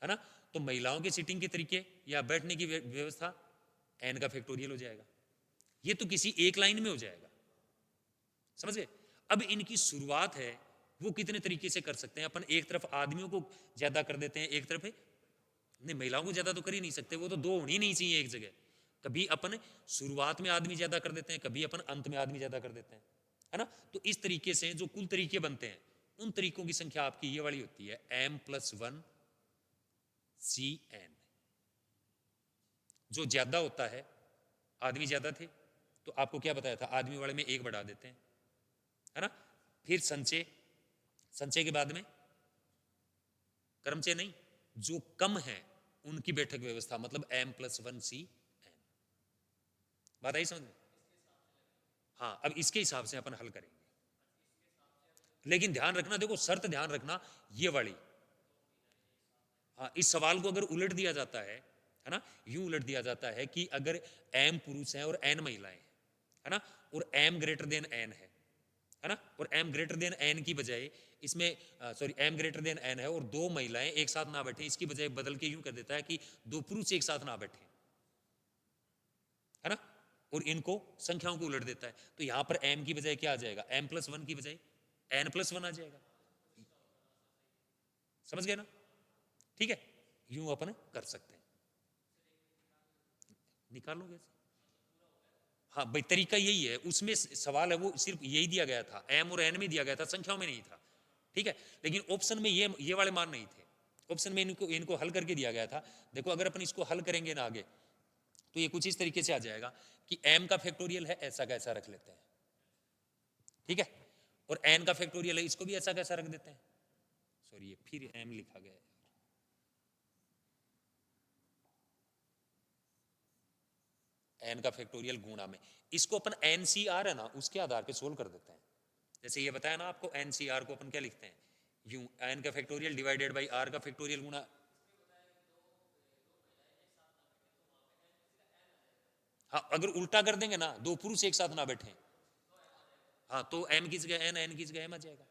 है ना। तो महिलाओं के सीटिंग के तरीके या बैठने की व्यवस्था n का फैक्टोरियल हो जाएगा। ये तो किसी एक लाइन में हो जाएगा, समझ गए। अब इनकी शुरुआत है वो कितने तरीके से कर सकते हैं अपन, एक तरफ आदमियों को ज्यादा कर देते हैं, एक तरफ नहीं, महिलाओं को ज्यादा तो कर ही नहीं सकते, वो तो 2 होनी नहीं चाहिए एक जगह। कभी अपन शुरुआत में आदमी ज्यादा कर देते हैं, कभी अपन अंत में आदमी ज्यादा कर देते हैं, है ना। तो इस तरीके से जो कुल तरीके बनते हैं उन तरीकों की संख्या आपकी ये वाली होती है m+1 CN। जो ज्यादा होता है, आदमी ज्यादा थे तो आपको क्या बताया था, आदमी वाले में 1 बढ़ा देते हैं, है ना। फिर संचय, संचय के बाद में कर्मचय नहीं, जो कम है उनकी बैठक व्यवस्था, मतलब m+1 CN। बात आई समझ में। हाँ, अब इसके हिसाब से अपन हल करेंगे, लेकिन ध्यान रखना, देखो शर्त ध्यान रखना ये वाली। हाँ, इस सवाल को अगर उलट दिया जाता है ना, यूं उलट दिया जाता है कि अगर m पुरुष है और n महिलाएं हैं, है ना, और m ग्रेटर देन n है ना, और m ग्रेटर देन n की बजाय इसमें sorry m greater than n है और 2 महिलाएं एक साथ ना बैठे, इसकी बजाय बदल के यूं कर देता है कि 2 पुरुष एक साथ ना बैठे, है ना, और इनको संख्याओं को उलट देता है। तो यहां पर m की बजाय क्या आ जाएगा, m+1 की बजाय n+1 आ जाएगा, समझ गए ना। ठीक है, यूं अपन कर सकते हैं, निकालोगे। हाँ भाई, तरीका यही है, उसमें सवाल है वो सिर्फ यही दिया गया था, m और n में दिया गया था, संख्याओं में नहीं था, ठीक है। लेकिन ऑप्शन में ये वाले मान नहीं थे, ऑप्शन में इनको हल करके दिया गया था। देखो अगर अपन इसको हल करेंगे ना आगे, तो ये कुछ इस तरीके से आ जाएगा कि m का फैक्टोरियल है, ऐसा कैसा रख लेते हैं, ठीक है, और n का फैक्टोरियल है, इसको भी ऐसा कैसा रख देते हैं। सॉरी, ये फिर m लिखा गया है, n का फैक्टोरियल गुणा में, इसको अपन NCR है ना उसके आधार पे सोल्व कर देते हैं। जैसे ये बताया ना आपको, NCR को अपन क्या लिखते हैं, यूं n का फैक्टोरियल डिवाइडेड बाई r का फैक्टोरियल गुणा, हाँ अगर उल्टा कर देंगे ना, 2 पुरुष एक साथ ना बैठे, हाँ तो m की जगह n की जगह m आ जाएगा,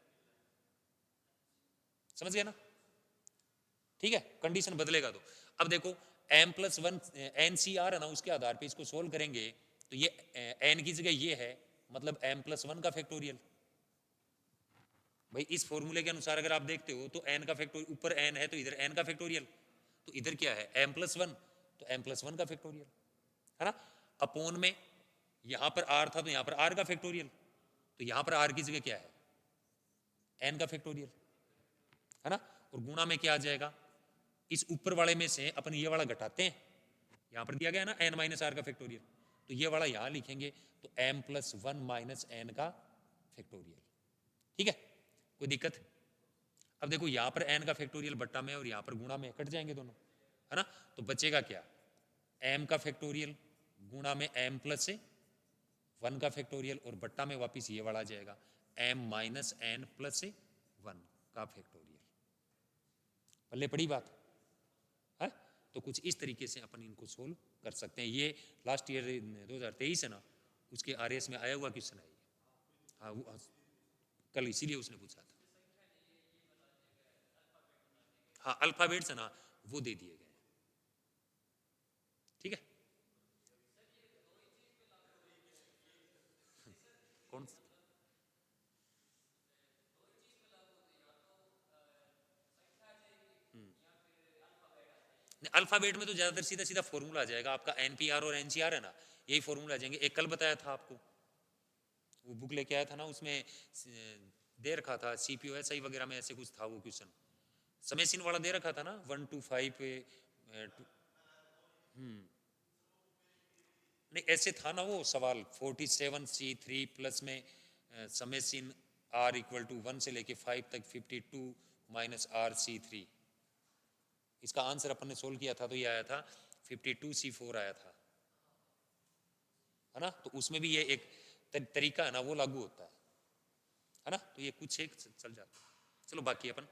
समझ गया ना। ठीक है, कंडीशन बदलेगा तो। अब देखो m+1 NCR है ना, उसके आधार पे इसको सोल्व करेंगे तो ये n की जगह ये है, मतलब m+1 का फैक्टोरियल। भाई इस फॉर्मूले के अनुसार अगर आप देखते हो तो n का फैक्टोरियल, ऊपर n है तो इधर n का फैक्टोरियल, तो इधर क्या है m+1, तो m+1 का फैक्टोरियल, है ना। अपोन में यहां पर r था तो यहां पर r का फैक्टोरियल, तो यहां पर r की जगह क्या है n का फैक्टोरियल, है ना। और गुणा में क्या आ जाएगा, इस ऊपर वाले में से अपन ये वाला घटाते हैं, यहां पर दिया गया ना n-r का फैक्टोरियल, तो ये वाला यहां लिखेंगे तो m+1 - n का फैक्टोरियल, ठीक है, कोई दिक्कत। अब देखो यहां पर n का फैक्टोरियल बट्टा में और यहां पर गुणा में, कट जाएंगे दोनों, है ना। तो बचेगा क्या, m का फैक्टोरियल गुणा में m+1 का फैक्टोरियल, और बट्टा में वापिस ये वाला आ जाएगा m-n+1 का फैक्टोरियल। पल्ले पड़ी बात है, तो कुछ इस तरीके से अपन इनको सोल्व कर सकते हैं। ये लास्ट ईयर 2023 है ना, उसके आरएस में आया हुआ क्वेश्चन है ये। हाँ, कल इसीलिए उसने पूछा था। हाँ, अल्फाबेट्स है ना, वो दे दिए गए। ठीक है, कौन अल्फाबेट में तो ज्यादातर सीधा सीधा फॉर्मूला आ जाएगा आपका, एनपीआर और एनसीआर है ना, यही फॉर्मूला आ जाएंगे। एक कल बताया था आपको, वो बुक लेके आया था ना, उसमें दे रखा था सीपीओ एसआई वगैरह में ऐसे कुछ था वो क्वेश्चन, समेसिन वाला दे रखा था ना 1 to 5 पे। नहीं ऐसे था ना वो सवाल, 47C3 प्लस में समेसिन आर इक्वल टू 1 से लेके 5 तक 52 माइनस RC3। इसका आंसर अपन ने सोल्व किया था तो ये आया था 52C4 आया था, है ना। तो उसमें भी ये एक तरीका है ना, वो लागू होता है ना। तो ये कुछ एक चल जाता है। चलो बाकी अपन